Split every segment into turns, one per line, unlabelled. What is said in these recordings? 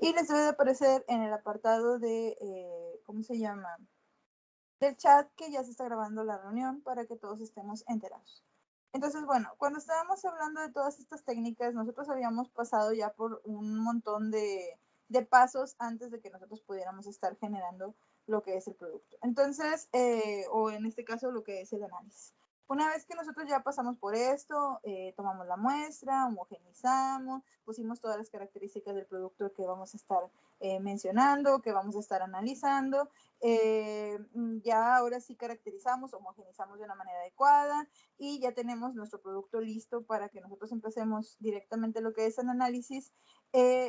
y les debe de aparecer en el apartado de, ¿cómo se llama? Del chat que ya se está grabando la reunión para que todos estemos enterados. Entonces, bueno, cuando estábamos hablando de todas estas técnicas, nosotros habíamos pasado ya por un montón de pasos antes de que nosotros pudiéramos estar generando lo que es el producto. Entonces, o en este caso, lo que es el análisis. Una vez que nosotros ya pasamos por esto, tomamos la muestra, homogenizamos, pusimos todas las características del producto que vamos a estar mencionando, que vamos a estar analizando, ya ahora sí caracterizamos, homogenizamos de una manera adecuada y ya tenemos nuestro producto listo para que nosotros empecemos directamente lo que es el análisis.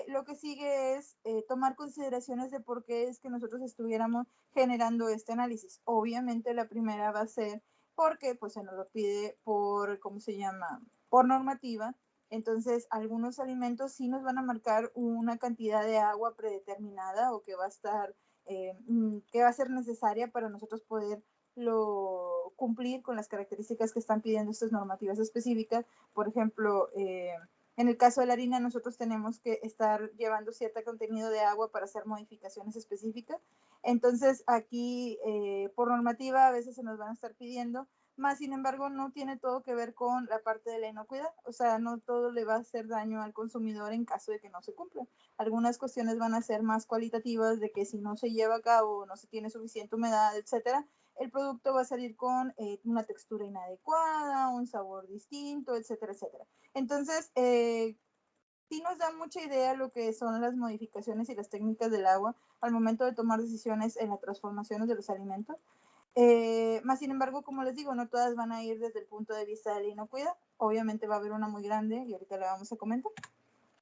Lo que sigue es tomar consideraciones de por qué es que nosotros estuviéramos generando este análisis. Obviamente la primera va a ser porque pues se nos lo pide por, ¿cómo se llama? Por normativa. Entonces, algunos alimentos sí nos van a marcar una cantidad de agua predeterminada o que va a estar, que va a ser necesaria para nosotros poderlo cumplir con las características que están pidiendo estas normativas específicas. Por ejemplo, en el caso de la harina, nosotros tenemos que estar llevando cierto contenido de agua para hacer modificaciones específicas. Entonces, aquí, por normativa, a veces se nos van a estar pidiendo, más sin embargo, no tiene todo que ver con la parte de la inocuidad, o sea, no todo le va a hacer daño al consumidor en caso de que no se cumpla. Algunas cuestiones van a ser más cualitativas, de que si no se lleva a cabo, no se tiene suficiente humedad, etcétera, el producto va a salir con una textura inadecuada, un sabor distinto, etcétera, etcétera. Entonces, sí nos da mucha idea lo que son las modificaciones y las técnicas del agua al momento de tomar decisiones en las transformaciones de los alimentos. Más sin embargo, como les digo, no todas van a ir desde el punto de vista de la inocuidad. Obviamente va a haber una muy grande y ahorita la vamos a comentar.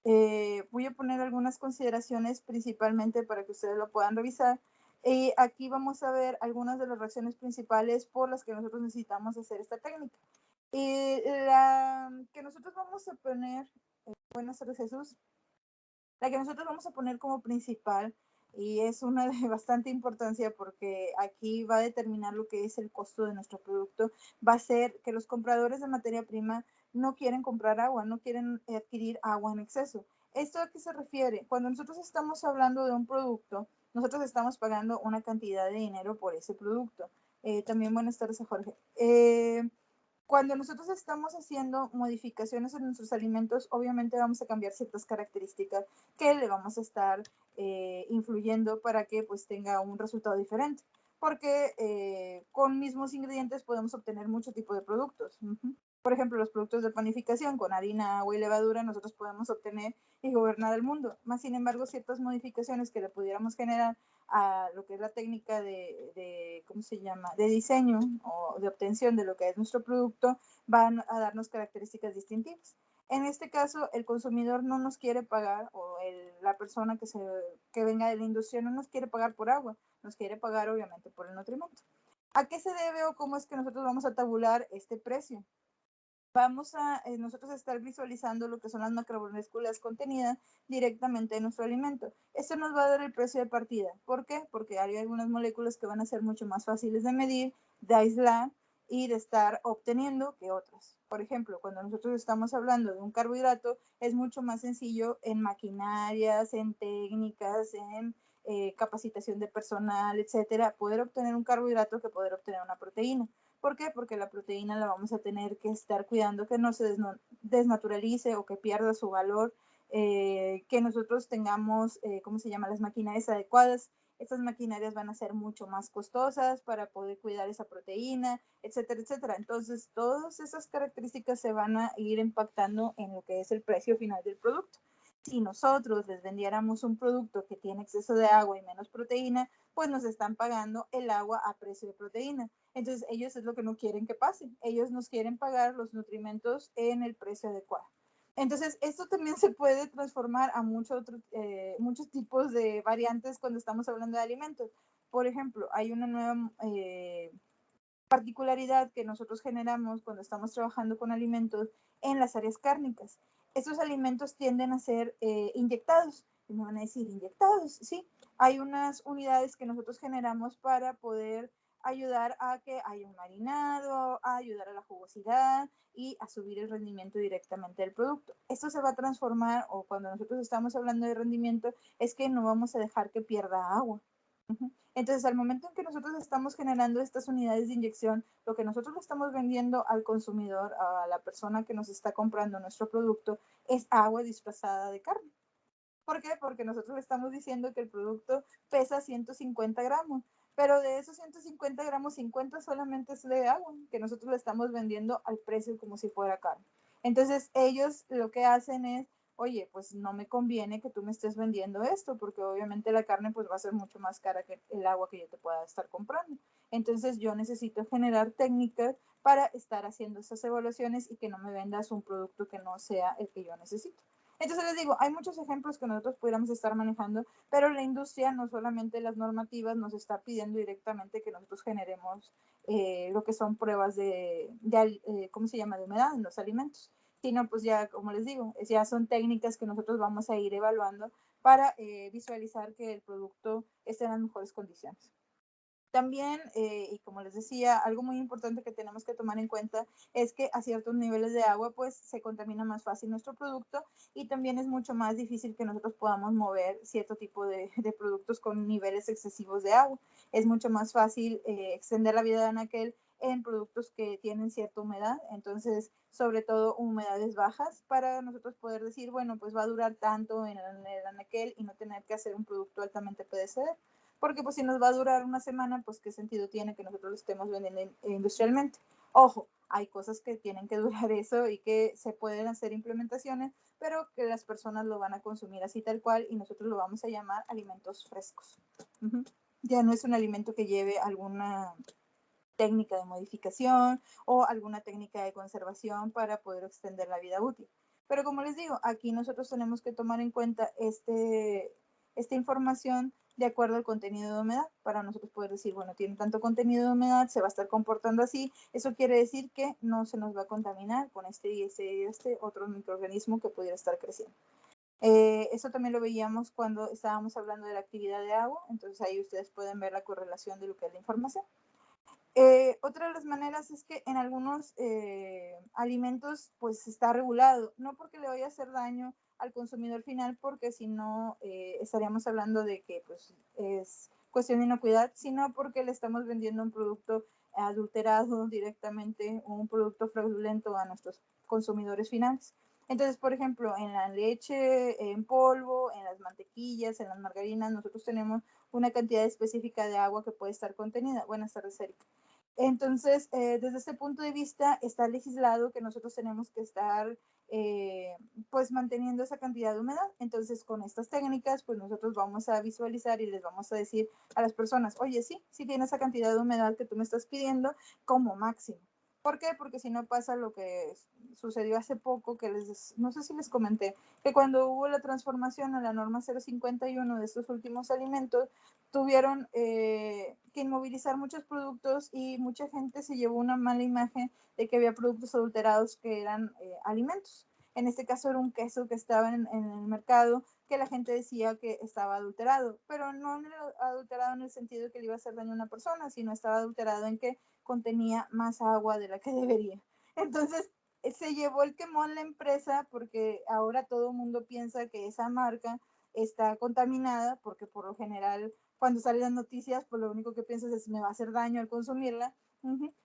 Voy a poner algunas consideraciones principalmente para que ustedes lo puedan revisar. Aquí vamos a ver algunas de las reacciones principales por las que nosotros necesitamos hacer esta técnica. La que nosotros vamos a poner, buenas tardes Jesús, la que nosotros vamos a poner como principal y es una de bastante importancia porque aquí va a determinar lo que es el costo de nuestro producto, va a ser que los compradores de materia prima no quieren comprar agua, no quieren adquirir agua en exceso. ¿Esto a qué se refiere? Cuando nosotros estamos hablando de un producto, nosotros estamos pagando una cantidad de dinero por ese producto. También buenas tardes a Jorge. Cuando nosotros estamos haciendo modificaciones en nuestros alimentos, obviamente vamos a cambiar ciertas características que le vamos a estar influyendo para que pues tenga un resultado diferente. Porque con mismos ingredientes podemos obtener mucho tipo de productos. Por ejemplo, los productos de panificación con harina, agua y levadura, nosotros podemos obtener y gobernar el mundo. Más sin embargo, ciertas modificaciones que le pudiéramos generar a lo que es la técnica de ¿cómo se llama?, de diseño o de obtención de lo que es nuestro producto, van a darnos características distintivas. En este caso, el consumidor no nos quiere pagar, o la persona que venga de la industria no nos quiere pagar por agua, nos quiere pagar obviamente por el nutrimento. ¿A qué se debe o cómo es que nosotros vamos a tabular este precio? Vamos a nosotros estar visualizando lo que son las macromoléculas contenidas directamente en nuestro alimento. Esto nos va a dar el precio de partida. ¿Por qué? Porque hay algunas moléculas que van a ser mucho más fáciles de medir, de aislar y de estar obteniendo que otras. Por ejemplo, cuando nosotros estamos hablando de un carbohidrato, es mucho más sencillo en maquinarias, en técnicas, en capacitación de personal, etcétera, poder obtener un carbohidrato que poder obtener una proteína. ¿Por qué? Porque la proteína la vamos a tener que estar cuidando que no se desnaturalice o que pierda su valor, que nosotros tengamos, ¿cómo se llama?, las maquinarias adecuadas. Estas maquinarias van a ser mucho más costosas para poder cuidar esa proteína, etcétera, etcétera. Entonces, todas esas características se van a ir impactando en lo que es el precio final del producto. Si nosotros les vendiéramos un producto que tiene exceso de agua y menos proteína, pues nos están pagando el agua a precio de proteína. Entonces, ellos es lo que no quieren que pase. Ellos nos quieren pagar los nutrimentos en el precio adecuado. Entonces, esto también se puede transformar a muchos tipos de variantes cuando estamos hablando de alimentos. Por ejemplo, hay una nueva particularidad que nosotros generamos cuando estamos trabajando con alimentos en las áreas cárnicas. Estos alimentos tienden a ser inyectados. Y me van a decir, inyectados, sí. Hay unas unidades que nosotros generamos para poder ayudar a que haya un marinado, a ayudar a la jugosidad y a subir el rendimiento directamente del producto. Esto se va a transformar, o cuando nosotros estamos hablando de rendimiento, es que no vamos a dejar que pierda agua. Entonces, al momento en que nosotros estamos generando estas unidades de inyección, lo que nosotros le estamos vendiendo al consumidor, a la persona que nos está comprando nuestro producto, es agua disfrazada de carne. ¿Por qué? Porque nosotros le estamos diciendo que el producto pesa 150 gramos, pero de esos 150 gramos, 50 solamente es de agua, que nosotros le estamos vendiendo al precio como si fuera carne. Entonces, ellos lo que hacen es, oye, pues no me conviene que tú me estés vendiendo esto, porque obviamente la carne pues va a ser mucho más cara que el agua que yo te pueda estar comprando. Entonces, yo necesito generar técnicas para estar haciendo esas evaluaciones y que no me vendas un producto que no sea el que yo necesito. Entonces les digo, hay muchos ejemplos que nosotros pudiéramos estar manejando, pero la industria, no solamente las normativas, nos está pidiendo directamente que nosotros generemos lo que son pruebas ¿cómo se llama?, de humedad en los alimentos. Sino pues ya, como les digo, ya son técnicas que nosotros vamos a ir evaluando para visualizar que el producto esté en las mejores condiciones. También, y como les decía, algo muy importante que tenemos que tomar en cuenta es que a ciertos niveles de agua pues se contamina más fácil nuestro producto y también es mucho más difícil que nosotros podamos mover cierto tipo de productos con niveles excesivos de agua. Es mucho más fácil extender la vida de anaquel en productos que tienen cierta humedad, entonces sobre todo humedades bajas para nosotros poder decir, bueno, pues va a durar tanto en el anaquel y no tener que hacer un producto altamente perecedero. Porque pues si nos va a durar una semana, pues qué sentido tiene que nosotros lo estemos vendiendo industrialmente. Ojo, hay cosas que tienen que durar eso y que se pueden hacer implementaciones, pero que las personas lo van a consumir así tal cual y nosotros lo vamos a llamar alimentos frescos. Ya no es un alimento que lleve alguna técnica de modificación o alguna técnica de conservación para poder extender la vida útil. Pero como les digo, aquí nosotros tenemos que tomar en cuenta esta información de acuerdo al contenido de humedad, para nosotros poder decir, bueno, tiene tanto contenido de humedad, se va a estar comportando así, eso quiere decir que no se nos va a contaminar con este y este otro microorganismo que pudiera estar creciendo. Eso también lo veíamos cuando estábamos hablando de la actividad de agua, entonces ahí ustedes pueden ver la correlación de lo que es la información. Otra de las maneras es que en algunos alimentos pues está regulado, no porque le vaya a hacer daño al consumidor final, porque si no estaríamos hablando de que pues es cuestión de inocuidad, sino porque le estamos vendiendo un producto adulterado directamente o un producto fraudulento a nuestros consumidores finales. Entonces, por ejemplo, en la leche en polvo, en las mantequillas, en las margarinas, nosotros tenemos una cantidad específica de agua que puede estar contenida. Buenas tardes, Erika. Entonces, desde este punto de vista, está legislado que nosotros tenemos que estar pues manteniendo esa cantidad de humedad. Entonces, con estas técnicas, pues nosotros vamos a visualizar y les vamos a decir a las personas, oye, sí, sí tiene esa cantidad de humedad que tú me estás pidiendo como máximo. ¿Por qué? Porque si no pasa lo que sucedió hace poco, que no sé si les comenté, que cuando hubo la transformación a la norma 051 de estos últimos alimentos, tuvieron que inmovilizar muchos productos y mucha gente se llevó una mala imagen de que había productos adulterados que eran alimentos. En este caso era un queso que estaba en el mercado que la gente decía que estaba adulterado, pero no adulterado en el sentido de que le iba a hacer daño a una persona, sino estaba adulterado en que contenía más agua de la que debería. Entonces, se llevó el quemón la empresa porque ahora todo el mundo piensa que esa marca está contaminada porque por lo general cuando salen las noticias pues lo único que piensas es me va a hacer daño al consumirla.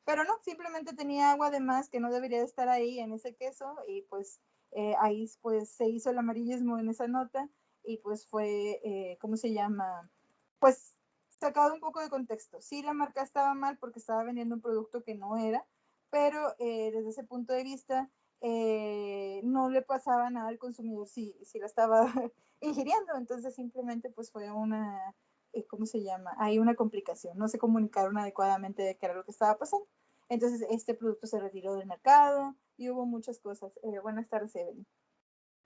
Pero no, simplemente tenía agua de más que no debería de estar ahí en ese queso y pues ahí pues se hizo el amarillismo en esa nota y pues fue, ¿cómo se llama? Pues sacado un poco de contexto. Sí, la marca estaba mal porque estaba vendiendo un producto que no era, pero desde ese punto de vista no le pasaba nada al consumidor si la estaba ingiriendo. Entonces simplemente pues fue una, ¿cómo se llama? Hay una complicación. No se comunicaron adecuadamente de qué era lo que estaba pasando. Entonces este producto se retiró del mercado y hubo muchas cosas. Buenas tardes, Evelyn.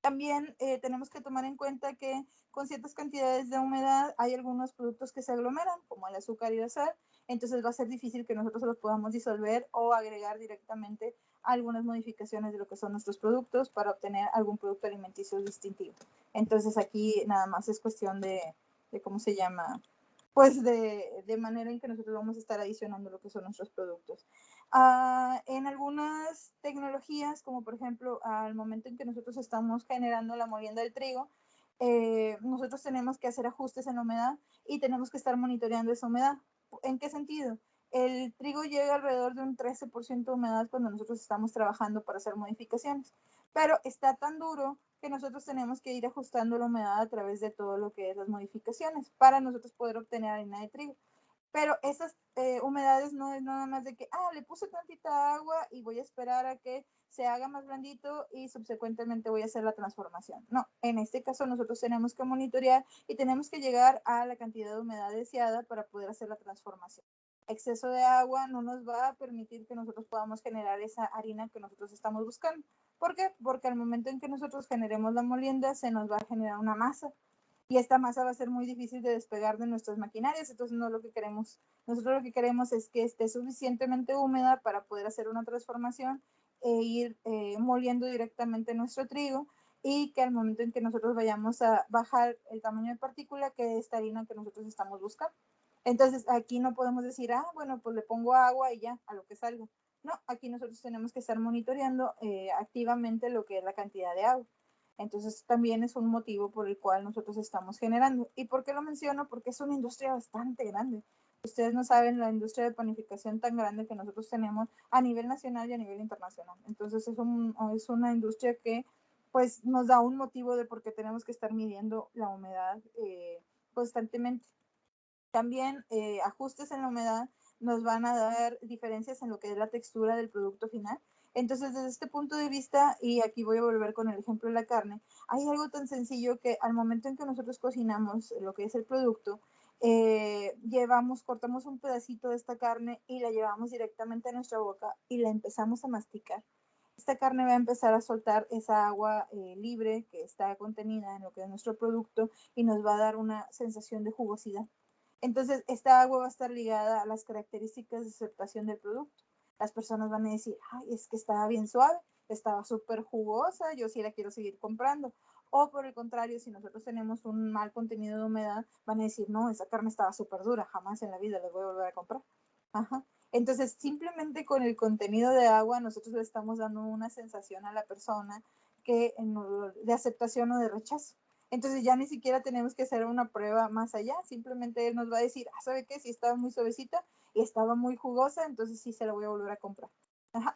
También tenemos que tomar en cuenta que con ciertas cantidades de humedad hay algunos productos que se aglomeran, como el azúcar y la sal, entonces va a ser difícil que nosotros los podamos disolver o agregar directamente algunas modificaciones de lo que son nuestros productos para obtener algún producto alimenticio distintivo. Entonces aquí nada más es cuestión de ¿cómo se llama? pues de manera en que nosotros vamos a estar adicionando lo que son nuestros productos. En algunas tecnologías, como por ejemplo al momento en que nosotros estamos generando la molienda del trigo, nosotros tenemos que hacer ajustes en la humedad y tenemos que estar monitoreando esa humedad. ¿En qué sentido? El trigo llega alrededor de un 13% de humedad cuando nosotros estamos trabajando para hacer modificaciones, pero está tan duro que nosotros tenemos que ir ajustando la humedad a través de todo lo que es las modificaciones para nosotros poder obtener harina de trigo. Pero esas humedades no es nada más de que, le puse tantita agua y voy a esperar a que se haga más blandito y subsecuentemente voy a hacer la transformación. No, en este caso nosotros tenemos que monitorear y tenemos que llegar a la cantidad de humedad deseada para poder hacer la transformación. Exceso de agua no nos va a permitir que nosotros podamos generar esa harina que nosotros estamos buscando. ¿Por qué? Porque al momento en que nosotros generemos la molienda se nos va a generar una masa y esta masa va a ser muy difícil de despegar de nuestras maquinarias, entonces no es lo que queremos. Nosotros lo que queremos es que esté suficientemente húmeda para poder hacer una transformación e ir moliendo directamente nuestro trigo y que al momento en que nosotros vayamos a bajar el tamaño de partícula, que es esta harina que nosotros estamos buscando. Entonces aquí no podemos decir, bueno, pues le pongo agua y ya, a lo que salga. No, aquí nosotros tenemos que estar monitoreando activamente lo que es la cantidad de agua. Entonces también es un motivo por el cual nosotros estamos generando. ¿Y por qué lo menciono? Porque es una industria bastante grande. Ustedes no saben la industria de panificación tan grande que nosotros tenemos a nivel nacional y a nivel internacional. Entonces es una industria que pues nos da un motivo de por qué tenemos que estar midiendo la humedad constantemente. También ajustes en la humedad nos van a dar diferencias en lo que es la textura del producto final. Entonces, desde este punto de vista, y aquí voy a volver con el ejemplo de la carne, hay algo tan sencillo que al momento en que nosotros cocinamos lo que es el producto, cortamos un pedacito de esta carne y la llevamos directamente a nuestra boca y la empezamos a masticar. Esta carne va a empezar a soltar esa agua libre que está contenida en lo que es nuestro producto y nos va a dar una sensación de jugosidad. Entonces, esta agua va a estar ligada a las características de aceptación del producto. Las personas van a decir, es que estaba bien suave, estaba súper jugosa, yo sí la quiero seguir comprando. O por el contrario, si nosotros tenemos un mal contenido de humedad, van a decir, no, esa carne estaba súper dura, jamás en la vida la voy a volver a comprar. Ajá. Entonces, simplemente con el contenido de agua, nosotros le estamos dando una sensación a la persona de aceptación o de rechazo. Entonces ya ni siquiera tenemos que hacer una prueba más allá, simplemente él nos va a decir, ¿sabe qué? Si estaba muy suavecita y estaba muy jugosa, entonces sí se la voy a volver a comprar.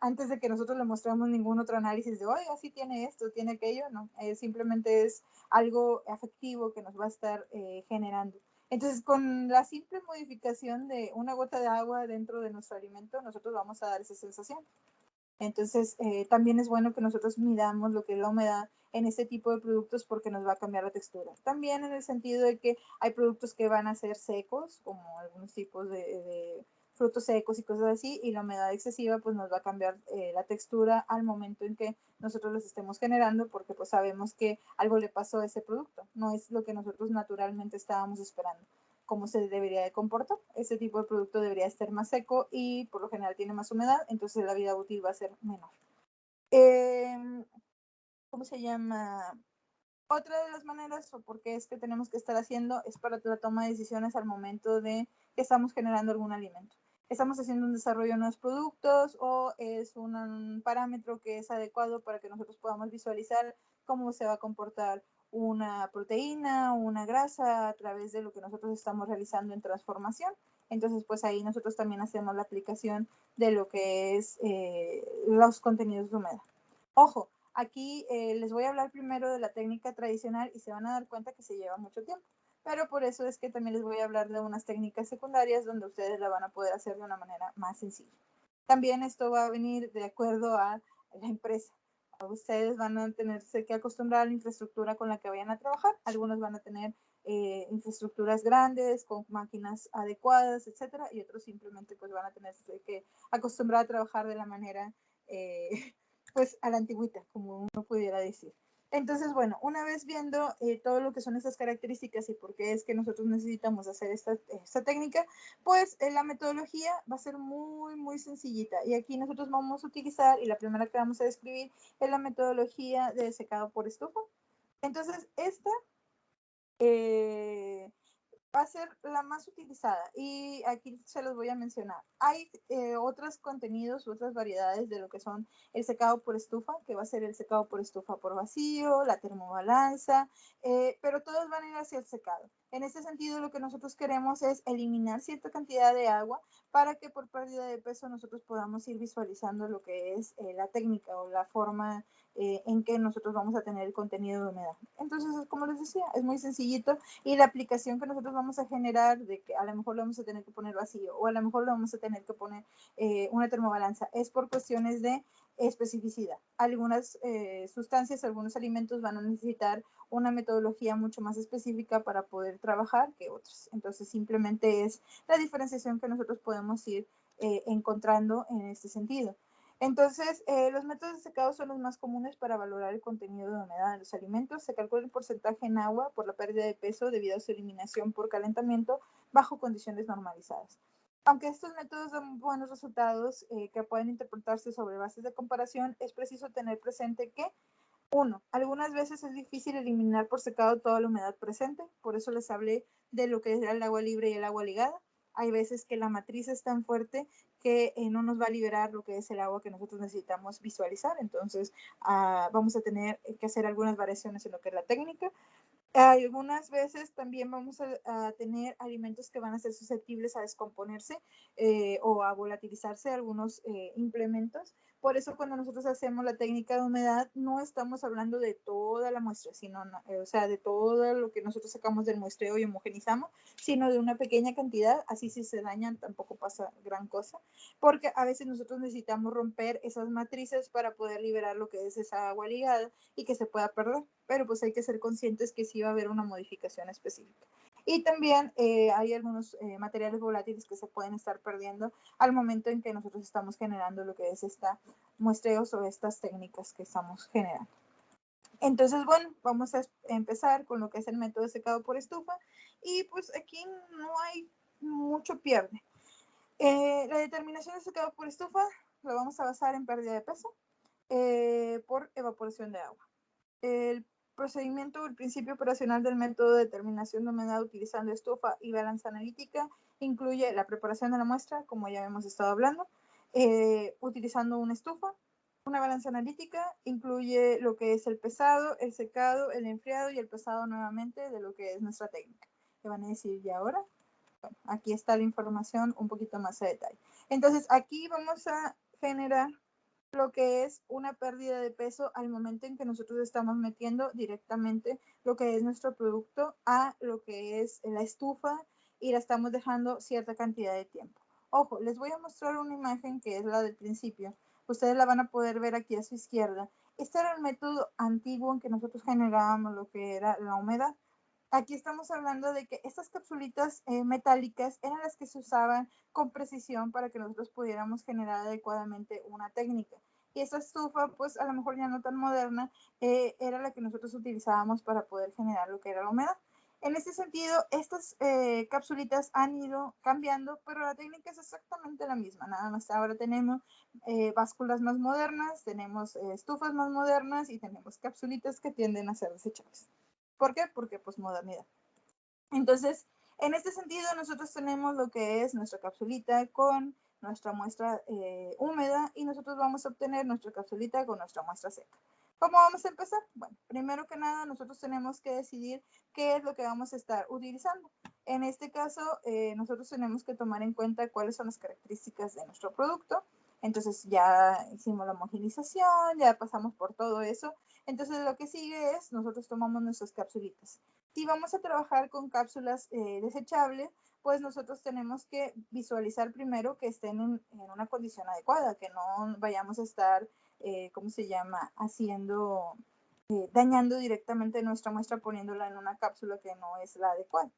Antes de que nosotros le mostremos ningún otro análisis de, oiga, sí tiene esto, tiene aquello, no, simplemente es algo afectivo que nos va a estar generando. Entonces, con la simple modificación de una gota de agua dentro de nuestro alimento, nosotros vamos a dar esa sensación. Entonces, también es bueno que nosotros midamos lo que es la humedad en este tipo de productos porque nos va a cambiar la textura. También en el sentido de que hay productos que van a ser secos, como algunos tipos de frutos secos y cosas así, y la humedad excesiva pues nos va a cambiar la textura al momento en que nosotros los estemos generando porque pues sabemos que algo le pasó a ese producto, no es lo que nosotros naturalmente estábamos esperando cómo se debería de comportar. Ese tipo de producto debería estar más seco y por lo general tiene más humedad, entonces la vida útil va a ser menor. ¿Cómo se llama? Otra de las maneras o por qué es que tenemos que estar haciendo es para la toma de decisiones al momento de que estamos generando algún alimento. Estamos haciendo un desarrollo de nuevos productos o es un parámetro que es adecuado para que nosotros podamos visualizar cómo se va a comportar una proteína o una grasa a través de lo que nosotros estamos realizando en transformación. Entonces, pues ahí nosotros también hacemos la aplicación de lo que es los contenidos de humedad. Ojo, aquí les voy a hablar primero de la técnica tradicional y se van a dar cuenta que se lleva mucho tiempo, pero por eso es que también les voy a hablar de unas técnicas secundarias donde ustedes la van a poder hacer de una manera más sencilla. También esto va a venir de acuerdo a la empresa. Ustedes van a tenerse que acostumbrar a la infraestructura con la que vayan a trabajar. Algunos van a tener infraestructuras grandes, con máquinas adecuadas, etcétera, y otros simplemente pues van a tenerse que acostumbrar a trabajar de la manera pues a la antigüita, como uno pudiera decir. Entonces, bueno, una vez viendo todo lo que son estas características y por qué es que nosotros necesitamos hacer esta técnica, pues la metodología va a ser muy, muy sencillita. Y aquí nosotros vamos a utilizar, y la primera que vamos a describir, es la metodología de secado por estufa. Entonces, esta va a ser la más utilizada y aquí se los voy a mencionar. Hay otros contenidos, otras variedades de lo que son el secado por estufa, que va a ser el secado por estufa por vacío, la termobalanza, pero todos van a ir hacia el secado. En este sentido, lo que nosotros queremos es eliminar cierta cantidad de agua para que por pérdida de peso nosotros podamos ir visualizando lo que es la técnica o la forma en que nosotros vamos a tener el contenido de humedad. Entonces, como les decía, es muy sencillito y la aplicación que nosotros vamos a generar de que a lo mejor lo vamos a tener que poner vacío o a lo mejor lo vamos a tener que poner una termobalanza es por cuestiones de especificidad. Algunas sustancias, algunos alimentos van a necesitar una metodología mucho más específica para poder trabajar que otros. Entonces, simplemente es la diferenciación que nosotros podemos ir encontrando en este sentido. Entonces, los métodos de secado son los más comunes para valorar el contenido de humedad de los alimentos. Se calcula el porcentaje en agua por la pérdida de peso debido a su eliminación por calentamiento bajo condiciones normalizadas. Aunque estos métodos dan buenos resultados que pueden interpretarse sobre bases de comparación, es preciso tener presente que, uno, algunas veces es difícil eliminar por secado toda la humedad presente, por eso les hablé de lo que es el agua libre y el agua ligada. Hay veces que la matriz es tan fuerte que no nos va a liberar lo que es el agua que nosotros necesitamos visualizar, entonces vamos a tener que hacer algunas variaciones en lo que es la técnica. Algunas veces también vamos a tener alimentos que van a ser susceptibles a descomponerse o a volatilizarse, algunos implementos. Por eso cuando nosotros hacemos la técnica de humedad no estamos hablando de toda la muestra, sino, o sea, de todo lo que nosotros sacamos del muestreo y homogenizamos, sino de una pequeña cantidad, así si se dañan tampoco pasa gran cosa, porque a veces nosotros necesitamos romper esas matrices para poder liberar lo que es esa agua ligada y que se pueda perder, pero pues hay que ser conscientes que sí va a haber una modificación específica. Y también hay algunos materiales volátiles que se pueden estar perdiendo al momento en que nosotros estamos generando lo que es esta muestreos o estas técnicas que estamos generando. Entonces, bueno, vamos a empezar con lo que es el método de secado por estufa y pues aquí no hay mucho pierde. La determinación de secado por estufa la vamos a basar en pérdida de peso por evaporación de agua. El procedimiento o el principio operacional del método de determinación de humedad utilizando estufa y balanza analítica incluye la preparación de la muestra, como ya hemos estado hablando, utilizando una estufa. Una balanza analítica incluye lo que es el pesado, el secado, el enfriado y el pesado nuevamente de lo que es nuestra técnica. ¿Qué van a decir ya ahora? Bueno, aquí está la información un poquito más a detalle. Entonces, aquí vamos a generar lo que es una pérdida de peso al momento en que nosotros estamos metiendo directamente lo que es nuestro producto a lo que es la estufa y la estamos dejando cierta cantidad de tiempo. Ojo, les voy a mostrar una imagen que es la del principio. Ustedes la van a poder ver aquí a su izquierda. Este era el método antiguo en que nosotros generábamos lo que era la humedad. Aquí estamos hablando de que estas capsulitas metálicas eran las que se usaban con precisión para que nosotros pudiéramos generar adecuadamente una técnica. Y esa estufa, pues a lo mejor ya no tan moderna, era la que nosotros utilizábamos para poder generar lo que era la humedad. En ese sentido, estas capsulitas han ido cambiando, pero la técnica es exactamente la misma. Nada más ahora tenemos básculas más modernas, tenemos estufas más modernas y tenemos capsulitas que tienden a ser desechables. ¿Por qué? Porque pues modernidad. Entonces, en este sentido, nosotros tenemos lo que es nuestra capsulita con nuestra muestra húmeda y nosotros vamos a obtener nuestra capsulita con nuestra muestra seca. ¿Cómo vamos a empezar? Bueno, primero que nada, nosotros tenemos que decidir qué es lo que vamos a estar utilizando. En este caso, nosotros tenemos que tomar en cuenta cuáles son las características de nuestro producto. Entonces ya hicimos la homogenización, ya pasamos por todo eso. Entonces lo que sigue es, nosotros tomamos nuestras capsulitas. Si vamos a trabajar con cápsulas desechables, pues nosotros tenemos que visualizar primero que estén en una condición adecuada, que no vayamos a estar, ¿cómo se llama?, haciendo, dañando directamente nuestra muestra poniéndola en una cápsula que no es la adecuada.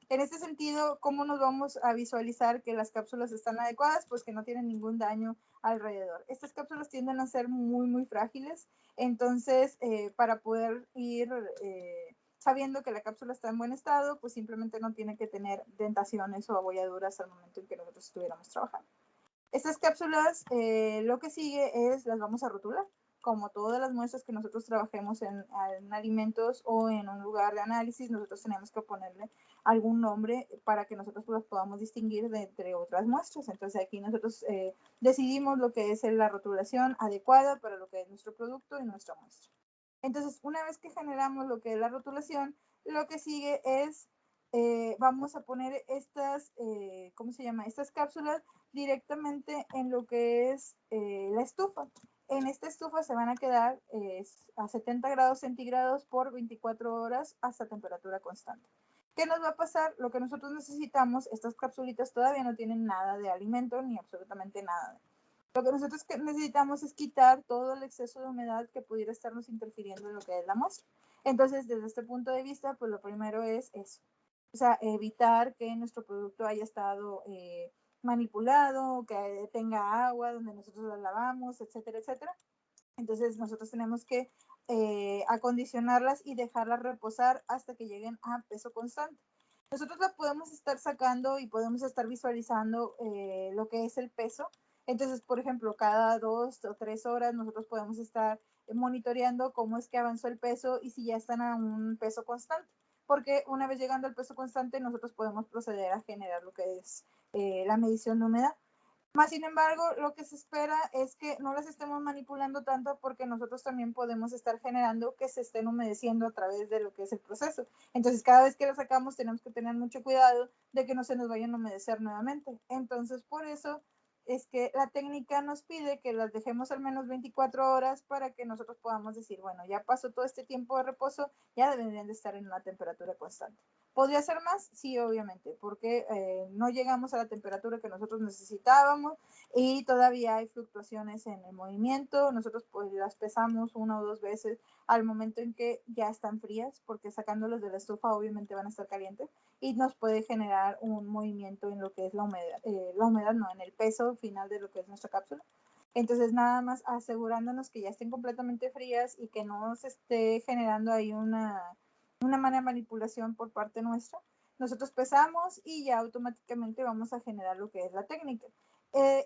En este sentido, ¿cómo nos vamos a visualizar que las cápsulas están adecuadas? Pues que no tienen ningún daño alrededor. Estas cápsulas tienden a ser muy, muy frágiles, entonces para poder ir sabiendo que la cápsula está en buen estado, pues simplemente no tiene que tener dentaciones o abolladuras al momento en que nosotros estuviéramos trabajando. Estas cápsulas, lo que sigue es, las vamos a rotular. como todas las muestras que nosotros trabajemos en alimentos o en un lugar de análisis, nosotros tenemos que ponerle algún nombre para que nosotros los podamos distinguir de entre otras muestras. Entonces aquí nosotros decidimos lo que es la rotulación adecuada para lo que es nuestro producto y nuestra muestra. Entonces, una vez que generamos lo que es la rotulación, lo que sigue es, vamos a poner estas, ¿cómo se llama? Estas cápsulas directamente en lo que es la estufa. En esta estufa se van a quedar a 70 grados centígrados por 24 horas hasta temperatura constante. ¿Qué nos va a pasar? Lo que nosotros necesitamos, estas capsulitas todavía no tienen nada de alimento ni absolutamente nada. Lo que nosotros necesitamos es quitar todo el exceso de humedad que pudiera estarnos interfiriendo en lo que es la muestra. Entonces, desde este punto de vista, pues lo primero es eso. O sea, evitar que nuestro producto haya estado manipulado, que tenga agua donde nosotros la lavamos, etcétera, etcétera. Entonces, nosotros tenemos que acondicionarlas y dejarlas reposar hasta que lleguen a peso constante. Nosotros la podemos estar sacando y podemos estar visualizando lo que es el peso. Entonces, por ejemplo, cada 2 o 3 horas nosotros podemos estar monitoreando cómo es que avanzó el peso y si ya están a un peso constante. Porque una vez llegando al peso constante, nosotros podemos proceder a generar lo que es la medición de humedad. Más sin embargo, lo que se espera es que no las estemos manipulando tanto porque nosotros también podemos estar generando que se estén humedeciendo a través de lo que es el proceso. Entonces, cada vez que las sacamos tenemos que tener mucho cuidado de que no se nos vayan a humedecer nuevamente. Entonces, por eso es que la técnica nos pide que las dejemos al menos 24 horas para que nosotros podamos decir, bueno, ya pasó todo este tiempo de reposo, ya deberían de estar en una temperatura constante. ¿Podría ser más? Sí, obviamente, porque no llegamos a la temperatura que nosotros necesitábamos y todavía hay fluctuaciones en el movimiento. Nosotros pues las pesamos 1 o 2 veces al momento en que ya están frías, porque sacándolas de la estufa obviamente van a estar calientes y nos puede generar un movimiento en lo que es la humedad no, en el peso final de lo que es nuestra cápsula. Entonces nada más asegurándonos que ya estén completamente frías y que no se esté generando ahí una mala manipulación por parte nuestra. Nosotros pesamos y ya automáticamente vamos a generar lo que es la técnica.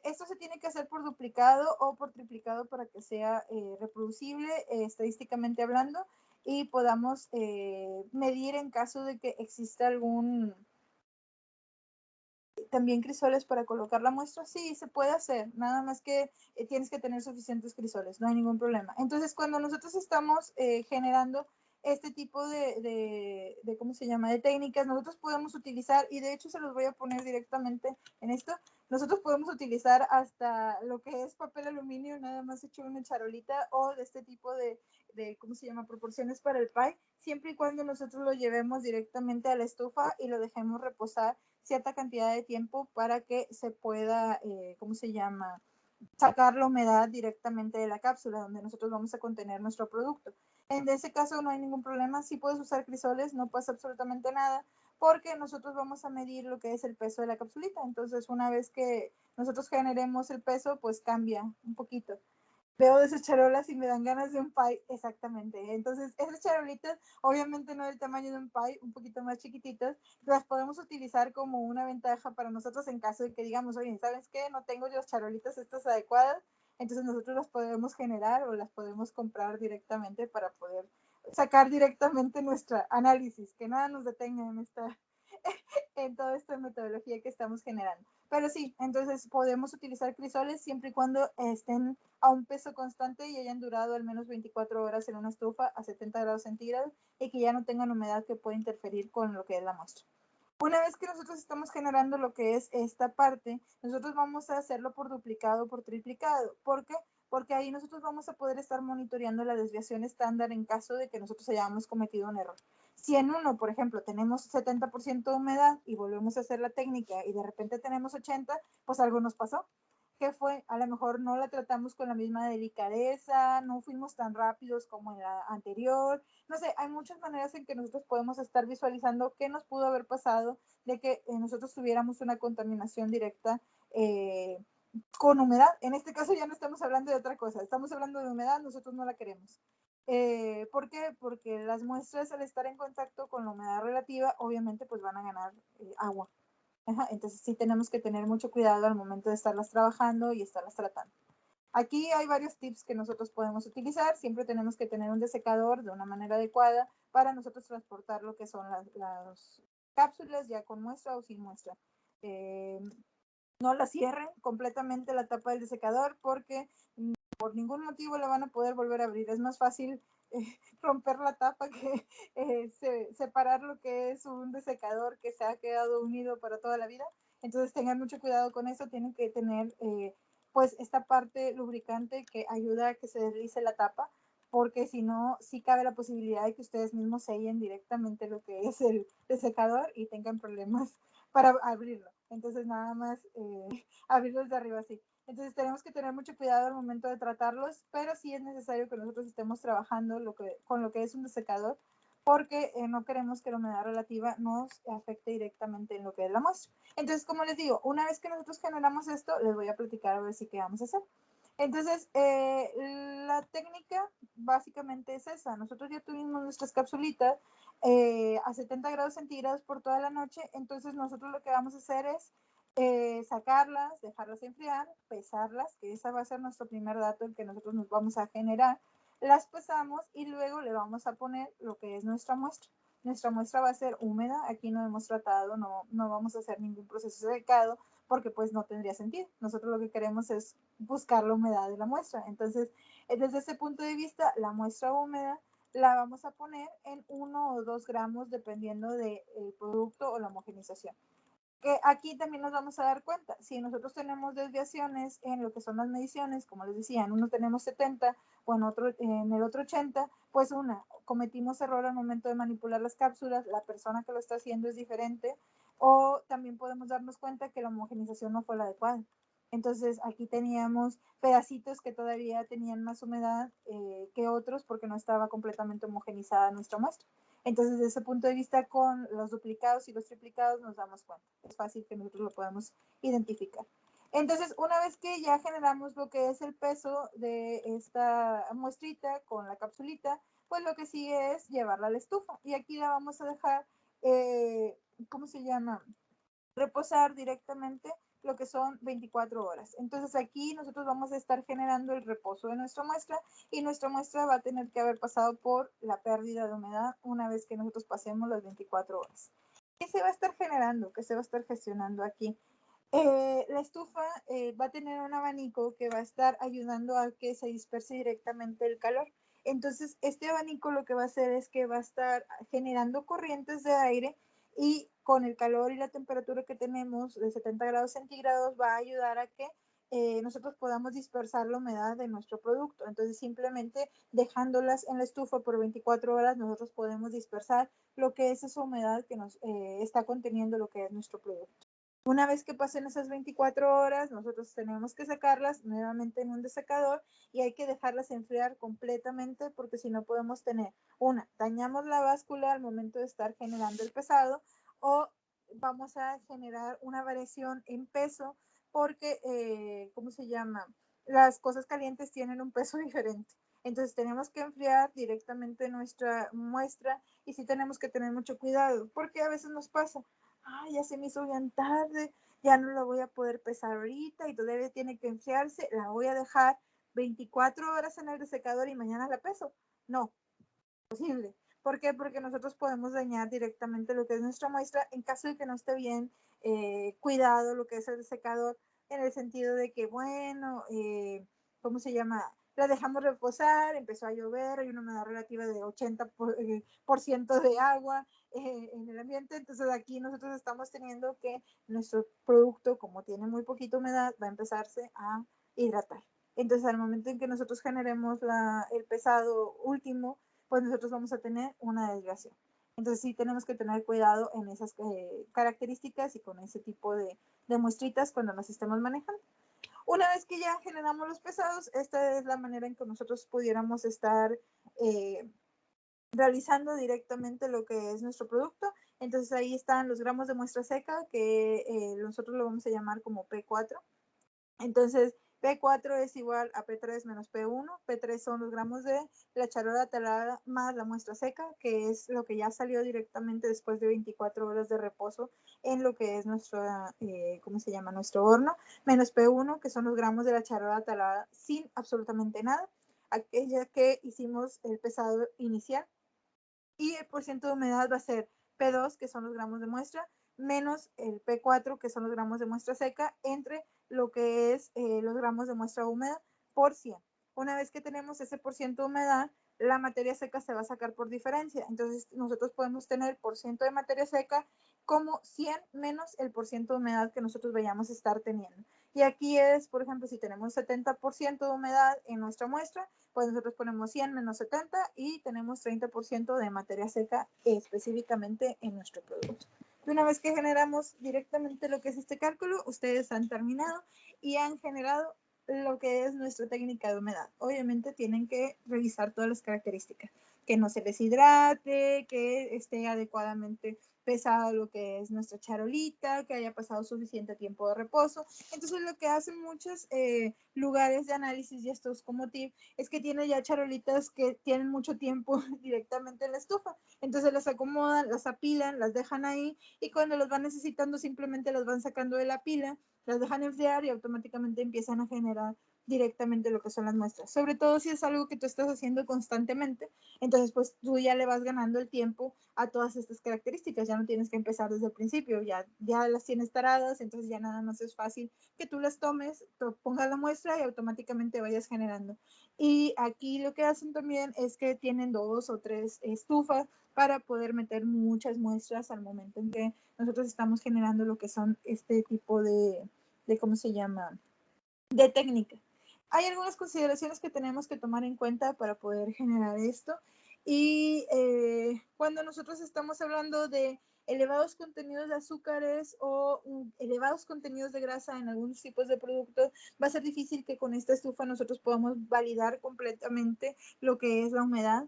Esto se tiene que hacer por duplicado o por triplicado para que sea reproducible estadísticamente hablando y podamos medir en caso de que exista algún también crisoles para colocar la muestra. Sí, se puede hacer, nada más que tienes que tener suficientes crisoles, no hay ningún problema. Entonces, cuando nosotros estamos generando este tipo de, ¿cómo se llama?, de técnicas, nosotros podemos utilizar, y de hecho se los voy a poner directamente en esto, nosotros podemos utilizar hasta lo que es papel aluminio, nada más hecho una charolita, o de este tipo de, ¿cómo se llama?, proporciones para el pie, siempre y cuando nosotros lo llevemos directamente a la estufa y lo dejemos reposar cierta cantidad de tiempo para que se pueda, ¿cómo se llama?, sacar la humedad directamente de la cápsula donde nosotros vamos a contener nuestro producto. En ese caso no hay ningún problema, sí puedes usar crisoles, no pasa absolutamente nada, porque nosotros vamos a medir lo que es el peso de la capsulita. Entonces, una vez que nosotros generemos el peso, pues cambia un poquito. Veo de esas charolas y me dan ganas de un pie, exactamente. Entonces, esas charolitas, obviamente no del tamaño de un pie, un poquito más chiquititas, las podemos utilizar como una ventaja para nosotros en caso de que digamos, oye, ¿sabes qué? No tengo las charolitas estas adecuadas, entonces nosotros las podemos generar o las podemos comprar directamente para poder sacar directamente nuestro análisis, que nada nos detenga en toda esta metodología que estamos generando. Pero sí, entonces podemos utilizar crisoles siempre y cuando estén a un peso constante y hayan durado al menos 24 horas en una estufa a 70 grados centígrados y que ya no tengan humedad que pueda interferir con lo que es la muestra. Una vez que nosotros estamos generando lo que es esta parte, nosotros vamos a hacerlo por duplicado, por triplicado. ¿Por qué? Porque ahí nosotros vamos a poder estar monitoreando la desviación estándar en caso de que nosotros hayamos cometido un error. Si en uno, por ejemplo, tenemos 70% de humedad y volvemos a hacer la técnica y de repente tenemos 80, pues algo nos pasó. ¿Qué fue? A lo mejor no la tratamos con la misma delicadeza, no fuimos tan rápidos como en la anterior. No sé, hay muchas maneras en que nosotros podemos estar visualizando qué nos pudo haber pasado de que nosotros tuviéramos una contaminación directa con humedad. En este caso ya no estamos hablando de otra cosa, estamos hablando de humedad, nosotros no la queremos. ¿Por qué? Porque las muestras al estar en contacto con la humedad relativa, obviamente pues van a ganar agua. Ajá, entonces sí tenemos que tener mucho cuidado al momento de estarlas trabajando y estarlas tratando. Aquí hay varios tips que nosotros podemos utilizar. Siempre tenemos que tener un desecador de una manera adecuada para nosotros transportar lo que son las cápsulas ya con muestra o sin muestra. No la cierren completamente la tapa del desecador porque por ningún motivo la van a poder volver a abrir. Es más fácil romper la tapa que separar lo que es un desecador que se ha quedado unido para toda la vida. Entonces tengan mucho cuidado con eso. Tienen que tener pues esta parte lubricante que ayuda a que se deslice la tapa, porque si no, sí cabe la posibilidad de que ustedes mismos sellen directamente lo que es el desecador y tengan problemas para abrirlo. Entonces nada más abrirlos de arriba así. Entonces tenemos que tener mucho cuidado al momento de tratarlos, pero sí es necesario que nosotros estemos trabajando con lo que es un desecador, porque no queremos que la humedad relativa nos afecte directamente en lo que es la muestra. Entonces, como les digo, una vez que nosotros generamos esto, les voy a platicar a ver si qué vamos a hacer. Entonces, la técnica básicamente es esa. Nosotros ya tuvimos nuestras capsulitas a 70 grados centígrados por toda la noche, entonces nosotros lo que vamos a hacer es sacarlas, dejarlas enfriar, pesarlas, que esa va a ser nuestro primer dato, el que nosotros nos vamos a generar. Las pesamos y luego le vamos a poner lo que es nuestra muestra. Nuestra muestra va a ser húmeda, aquí no hemos tratado, no vamos a hacer ningún proceso de secado, porque pues no tendría sentido. Nosotros lo que queremos es buscar la humedad de la muestra. Entonces, desde ese punto de vista, la muestra húmeda la vamos a poner en 1 o 2 gramos dependiendo del producto o la homogenización. Que aquí también nos vamos a dar cuenta, si nosotros tenemos desviaciones en lo que son las mediciones, como les decía, en uno tenemos 70 o en el otro 80, pues cometimos error al momento de manipular las cápsulas, la persona que lo está haciendo es diferente, o también podemos darnos cuenta que la homogenización no fue la adecuada. Entonces aquí teníamos pedacitos que todavía tenían más humedad que otros porque no estaba completamente homogenizada nuestra muestra. Entonces, desde ese punto de vista, con los duplicados y los triplicados nos damos cuenta. Es fácil que nosotros lo podamos identificar. Entonces, una vez que ya generamos lo que es el peso de esta muestrita con la capsulita, pues lo que sigue es llevarla a la estufa. Y aquí la vamos a dejar, ¿cómo se llama? Reposar directamente lo que son 24 horas. Entonces aquí nosotros vamos a estar generando el reposo de nuestra muestra y nuestra muestra va a tener que haber pasado por la pérdida de humedad una vez que nosotros pasemos las 24 horas. ¿Qué se va a estar generando? ¿Qué se va a estar gestionando aquí? La estufa va a tener un abanico que va a estar ayudando a que se disperse directamente el calor. Entonces, este abanico lo que va a hacer es que va a estar generando corrientes de aire y con el calor y la temperatura que tenemos de 70 grados centígrados va a ayudar a que nosotros podamos dispersar la humedad de nuestro producto. Entonces, simplemente dejándolas en la estufa por 24 horas, nosotros podemos dispersar lo que es esa humedad que nos está conteniendo lo que es nuestro producto. Una vez que pasen esas 24 horas, nosotros tenemos que sacarlas nuevamente en un desecador y hay que dejarlas enfriar completamente porque si no podemos tener, dañamos la báscula al momento de estar generando el pesado o vamos a generar una variación en peso porque, ¿cómo se llama? Las cosas calientes tienen un peso diferente. Entonces tenemos que enfriar directamente nuestra muestra y sí tenemos que tener mucho cuidado porque a veces nos pasa ya se me hizo bien tarde, ya no la voy a poder pesar ahorita y todavía tiene que enfriarse, la voy a dejar 24 horas en el desecador y mañana la peso. No, posible. ¿Por qué? Porque nosotros podemos dañar directamente lo que es nuestra muestra en caso de que no esté bien cuidado lo que es el desecador, en el sentido de que, bueno, ¿cómo se llama? La dejamos reposar, empezó a llover, hay una humedad relativa de 80% de agua en el ambiente, entonces aquí nosotros estamos teniendo que nuestro producto, como tiene muy poquita humedad, va a empezarse a hidratar. Entonces, al momento en que nosotros generemos el pesado último, pues nosotros vamos a tener una desviación. Entonces sí tenemos que tener cuidado en esas características y con ese tipo de muestritas cuando nos estemos manejando. Una vez que ya generamos los pesados, esta es la manera en que nosotros pudiéramos estar realizando directamente lo que es nuestro producto. Entonces ahí están los gramos de muestra seca, que nosotros lo vamos a llamar como P4. Entonces, P4 es igual a P3 menos P1. P3 son los gramos de la charola talada más la muestra seca, que es lo que ya salió directamente después de 24 horas de reposo en lo que es nuestro, ¿cómo se llama? Nuestro horno, menos P1, que son los gramos de la charola talada sin absolutamente nada, aquella que hicimos el pesado inicial. Y el porcentaje de humedad va a ser P2, que son los gramos de muestra, menos el P4, que son los gramos de muestra seca, entre lo que es los gramos de muestra húmeda por 100. Una vez que tenemos ese porcentaje de humedad, la materia seca se va a sacar por diferencia. Entonces, nosotros podemos tener por ciento de materia seca como 100 menos el porcentaje de humedad que nosotros vayamos a estar teniendo. Y aquí es, por ejemplo, si tenemos 70% de humedad en nuestra muestra, pues nosotros ponemos 100 menos 70 y tenemos 30% de materia seca específicamente en nuestro producto. Y una vez que generamos directamente lo que es este cálculo, ustedes han terminado y han generado lo que es nuestra técnica de humedad. Obviamente tienen que revisar todas las características, que no se deshidrate, que esté adecuadamente pesado lo que es nuestra charolita, que haya pasado suficiente tiempo de reposo. Entonces lo que hacen muchos lugares de análisis, y estos como tip, es que tienen ya charolitas que tienen mucho tiempo directamente en la estufa. Entonces las acomodan, las apilan, las dejan ahí y cuando los van necesitando simplemente las van sacando de la pila, las dejan enfriar y automáticamente empiezan a generar directamente lo que son las muestras. Sobre todo si es algo que tú estás haciendo constantemente, entonces pues tú ya le vas ganando el tiempo a todas estas características, ya no tienes que empezar desde el principio, ya las tienes taradas, entonces ya nada más es fácil que tú las tomes, pongas la muestra y automáticamente vayas generando. Y aquí lo que hacen también es que tienen 2 o 3 estufas para poder meter muchas muestras al momento en que nosotros estamos generando lo que son este tipo de ¿cómo se llama? De técnica. Hay algunas consideraciones que tenemos que tomar en cuenta para poder generar esto. Y cuando nosotros estamos hablando de elevados contenidos de azúcares o elevados contenidos de grasa en algunos tipos de productos, va a ser difícil que con esta estufa nosotros podamos validar completamente lo que es la humedad,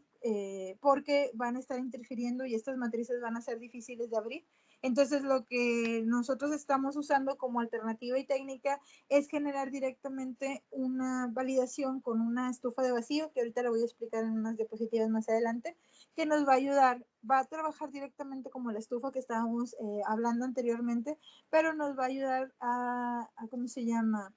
porque van a estar interfiriendo y estas matrices van a ser difíciles de abrir. Entonces, lo que nosotros estamos usando como alternativa y técnica es generar directamente una validación con una estufa de vacío, que ahorita la voy a explicar en unas diapositivas más adelante, que nos va a ayudar, va a trabajar directamente como la estufa que estábamos hablando anteriormente, pero nos va a ayudar ¿cómo se llama?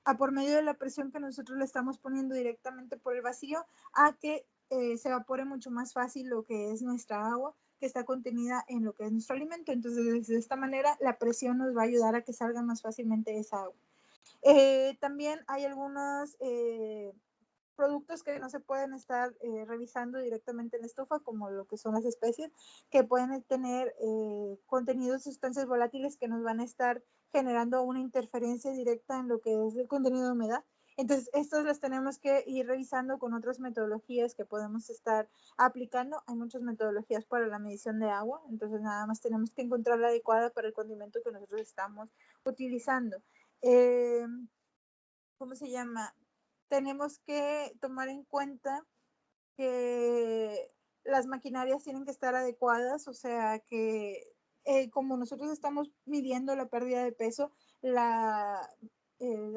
A por medio de la presión que nosotros le estamos poniendo directamente por el vacío, a que se evapore mucho más fácil lo que es nuestra agua que está contenida en lo que es nuestro alimento. Entonces, de esta manera, la presión nos va a ayudar a que salga más fácilmente esa agua. También hay algunos productos que no se pueden estar revisando directamente en la estufa, como lo que son las especies, que pueden tener contenidos de sustancias volátiles que nos van a estar generando una interferencia directa en lo que es el contenido de humedad. Entonces, estas las tenemos que ir revisando con otras metodologías que podemos estar aplicando. Hay muchas metodologías para la medición de agua, entonces nada más tenemos que encontrar la adecuada para el condimento que nosotros estamos utilizando. ¿Cómo se llama? Tenemos que tomar en cuenta que las maquinarias tienen que estar adecuadas, o sea que como nosotros estamos midiendo la pérdida de peso, la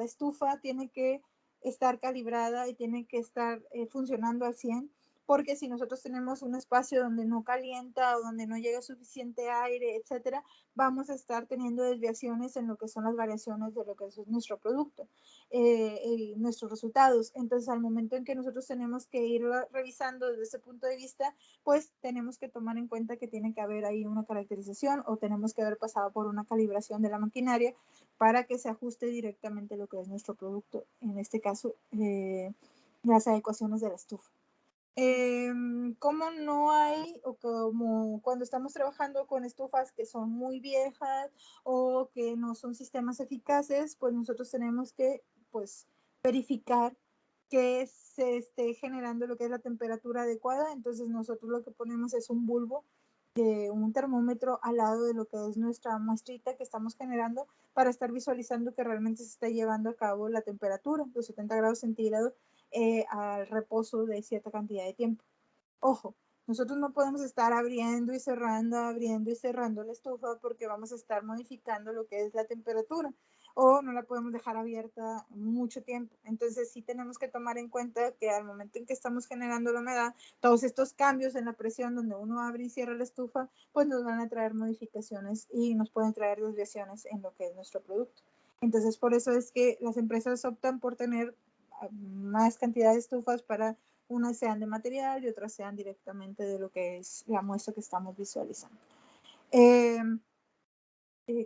estufa tiene que estar calibrada y tiene que estar funcionando al 100, porque si nosotros tenemos un espacio donde no calienta o donde no llega suficiente aire, etcétera, vamos a estar teniendo desviaciones en lo que son las variaciones de lo que es nuestro producto, nuestros resultados. Entonces, al momento en que nosotros tenemos que ir revisando desde ese punto de vista, pues tenemos que tomar en cuenta que tiene que haber ahí una caracterización o tenemos que haber pasado por una calibración de la maquinaria para que se ajuste directamente lo que es nuestro producto, en este caso, las adecuaciones de la estufa. Como no hay, o como cuando estamos trabajando con estufas que son muy viejas o que no son sistemas eficaces, pues nosotros tenemos que pues verificar que se esté generando lo que es la temperatura adecuada. Entonces nosotros lo que ponemos es un bulbo de un termómetro al lado de lo que es nuestra muestrita que estamos generando para estar visualizando que realmente se está llevando a cabo la temperatura, los 70 grados centígrados, al reposo de cierta cantidad de tiempo. Ojo, nosotros no podemos estar abriendo y cerrando la estufa porque vamos a estar modificando lo que es la temperatura. o no la podemos dejar abierta mucho tiempo. Entonces sí tenemos que tomar en cuenta que al momento en que estamos generando la humedad, todos estos cambios en la presión donde uno abre y cierra la estufa, pues nos van a traer modificaciones y nos pueden traer desviaciones en lo que es nuestro producto. Entonces por eso es que las empresas optan por tener más cantidad de estufas para unas sean de material y otras sean directamente de lo que es la muestra que estamos visualizando.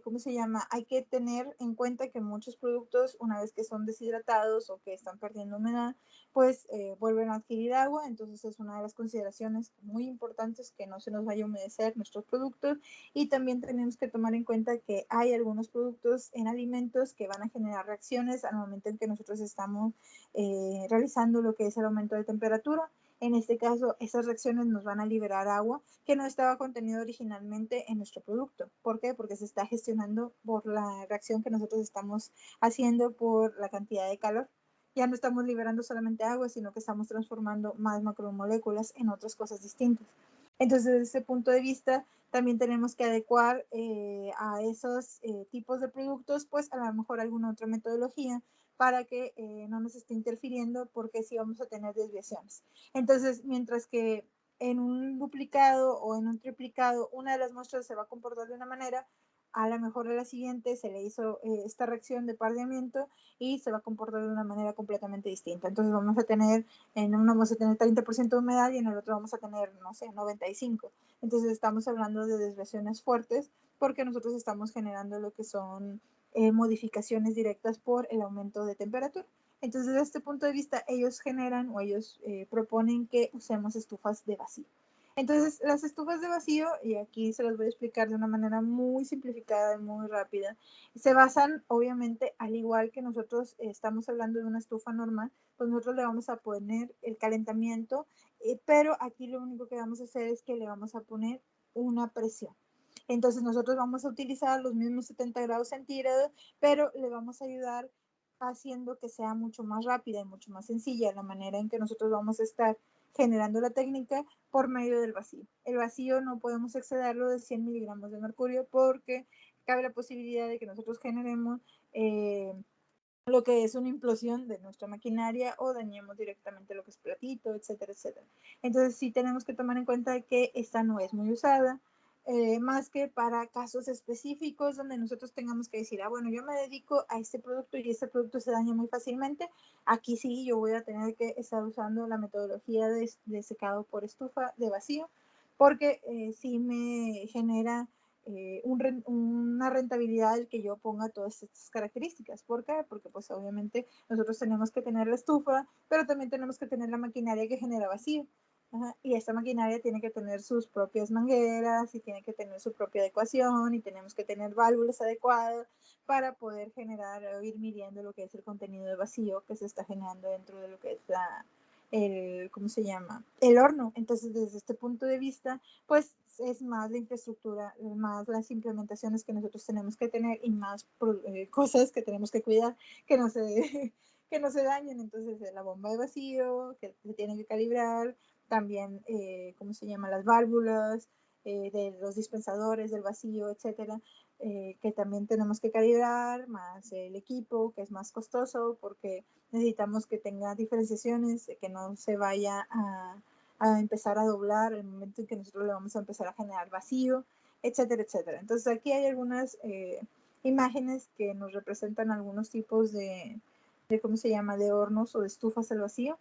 ¿Cómo se llama? Hay que tener en cuenta que muchos productos, una vez que son deshidratados o que están perdiendo humedad, pues vuelven a adquirir agua. Entonces es una de las consideraciones muy importantes que no se nos vaya a humedecer nuestros productos. Y también tenemos que tomar en cuenta que hay algunos productos en alimentos que van a generar reacciones al momento en que nosotros estamos realizando lo que es el aumento de temperatura. En este caso, esas reacciones nos van a liberar agua que no estaba contenido originalmente en nuestro producto. ¿Por qué? Porque se está gestionando por la reacción que nosotros estamos haciendo por la cantidad de calor. Ya no estamos liberando solamente agua, sino que estamos transformando más macromoléculas en otras cosas distintas. Entonces, desde ese punto de vista, también tenemos que adecuar a esos tipos de productos, pues a lo mejor alguna otra metodología para que no nos esté interfiriendo, porque sí vamos a tener desviaciones. Entonces, mientras que en un duplicado o en un triplicado una de las muestras se va a comportar de una manera, a lo mejor a la siguiente se le hizo esta reacción de pardeamiento y se va a comportar de una manera completamente distinta. Entonces vamos a tener, en uno vamos a tener 30% de humedad y en el otro vamos a tener, no sé, 95%. Entonces estamos hablando de desviaciones fuertes porque nosotros estamos generando lo que son modificaciones directas por el aumento de temperatura. Entonces, desde este punto de vista, ellos generan o ellos proponen que usemos estufas de vacío. Entonces, las estufas de vacío, y aquí se las voy a explicar de una manera muy simplificada y muy rápida, se basan, obviamente, al igual que nosotros estamos hablando de una estufa normal, pues nosotros le vamos a poner el calentamiento, pero aquí lo único que vamos a hacer es que le vamos a poner una presión. Entonces, nosotros vamos a utilizar los mismos 70 grados centígrados, pero le vamos a ayudar haciendo que sea mucho más rápida y mucho más sencilla la manera en que nosotros vamos a estar generando la técnica por medio del vacío. El vacío no podemos excederlo de 100 miligramos de mercurio porque cabe la posibilidad de que nosotros generemos lo que es una implosión de nuestra maquinaria o dañemos directamente lo que es platito, etcétera, etcétera. Entonces sí tenemos que tomar en cuenta que esta no es muy usada, más que para casos específicos donde nosotros tengamos que decir, bueno, yo me dedico a este producto y este producto se daña muy fácilmente, aquí sí yo voy a tener que estar usando la metodología de secado por estufa de vacío, porque sí me genera una rentabilidad el que yo ponga todas estas características. ¿Por qué? Porque pues obviamente nosotros tenemos que tener la estufa, pero también tenemos que tener la maquinaria que genera vacío. Ajá. Y esta maquinaria tiene que tener sus propias mangueras y tiene que tener su propia adecuación y tenemos que tener válvulas adecuadas para poder generar o ir midiendo lo que es el contenido de vacío que se está generando dentro de lo que es ¿cómo se llama? El horno. Entonces, desde este punto de vista, pues es más la infraestructura, más las implementaciones que nosotros tenemos que tener y más cosas que tenemos que cuidar que no se, que no se dañen. Entonces, la bomba de vacío que se tiene que calibrar, también, ¿cómo se llama? Las válvulas, de los dispensadores del vacío, etcétera, que también tenemos que calibrar, más el equipo, que es más costoso porque necesitamos que tenga diferenciaciones, que no se vaya a empezar a doblar el momento en que nosotros le vamos a empezar a generar vacío, etcétera, etcétera. Entonces aquí hay algunas imágenes que nos representan algunos tipos ¿cómo se llama?, de hornos o de estufas al vacío.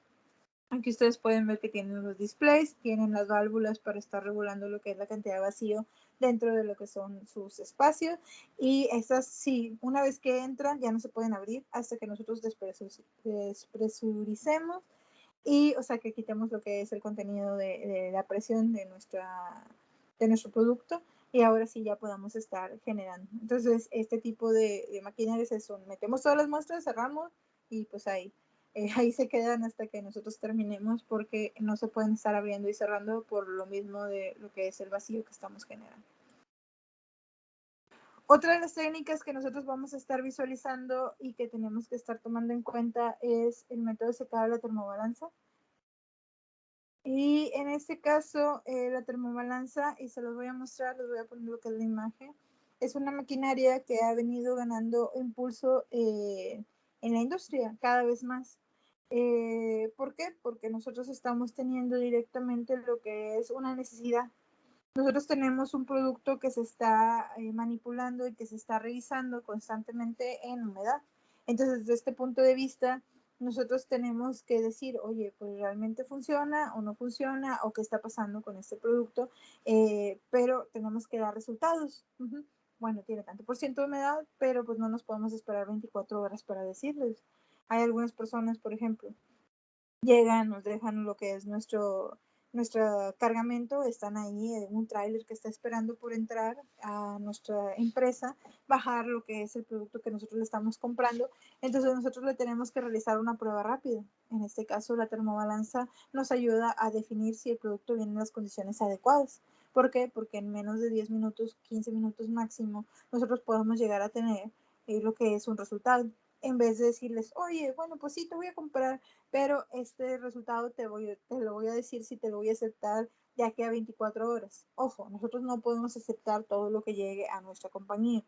Aquí ustedes pueden ver que tienen los displays, tienen las válvulas para estar regulando lo que es la cantidad de vacío dentro de lo que son sus espacios. Y estas, sí, una vez que entran, ya no se pueden abrir hasta que nosotros despresuricemos y, o sea, que quitemos lo que es el contenido de la presión de nuestro producto y ahora sí ya podamos estar generando. Entonces, este tipo de maquinarias es eso, metemos todas las muestras, cerramos y pues ahí se quedan hasta que nosotros terminemos porque no se pueden estar abriendo y cerrando por lo mismo de lo que es el vacío que estamos generando. Otra de las técnicas que nosotros vamos a estar visualizando y que tenemos que estar tomando en cuenta es el método de secado de la termobalanza. Y en este caso, la termobalanza, y se los voy a mostrar, les voy a poner lo que es la imagen, es una maquinaria que ha venido ganando impulso en la industria cada vez más. ¿Por qué? Porque nosotros estamos teniendo directamente lo que es una necesidad. Nosotros tenemos un producto que se está manipulando y que se está revisando constantemente en humedad. Entonces, desde este punto de vista, nosotros tenemos que decir, oye, pues realmente funciona o no funciona o qué está pasando con este producto, pero tenemos que dar resultados. Bueno, tiene tanto por ciento de humedad, pero pues no nos podemos esperar 24 horas para decirles. Hay algunas personas, por ejemplo, llegan, nos dejan lo que es nuestro cargamento, están ahí en un tráiler que está esperando por entrar a nuestra empresa, bajar lo que es el producto que nosotros le estamos comprando. Entonces nosotros le tenemos que realizar una prueba rápida. En este caso, la termobalanza nos ayuda a definir si el producto viene en las condiciones adecuadas. ¿Por qué? Porque en menos de 10 minutos, 15 minutos máximo, nosotros podemos llegar a tener lo que es un resultado. En vez de decirles, oye, bueno, pues sí, te voy a comprar, pero este resultado te lo voy a decir si te lo voy a aceptar de aquí a 24 horas. Ojo, nosotros no podemos aceptar todo lo que llegue a nuestra compañía.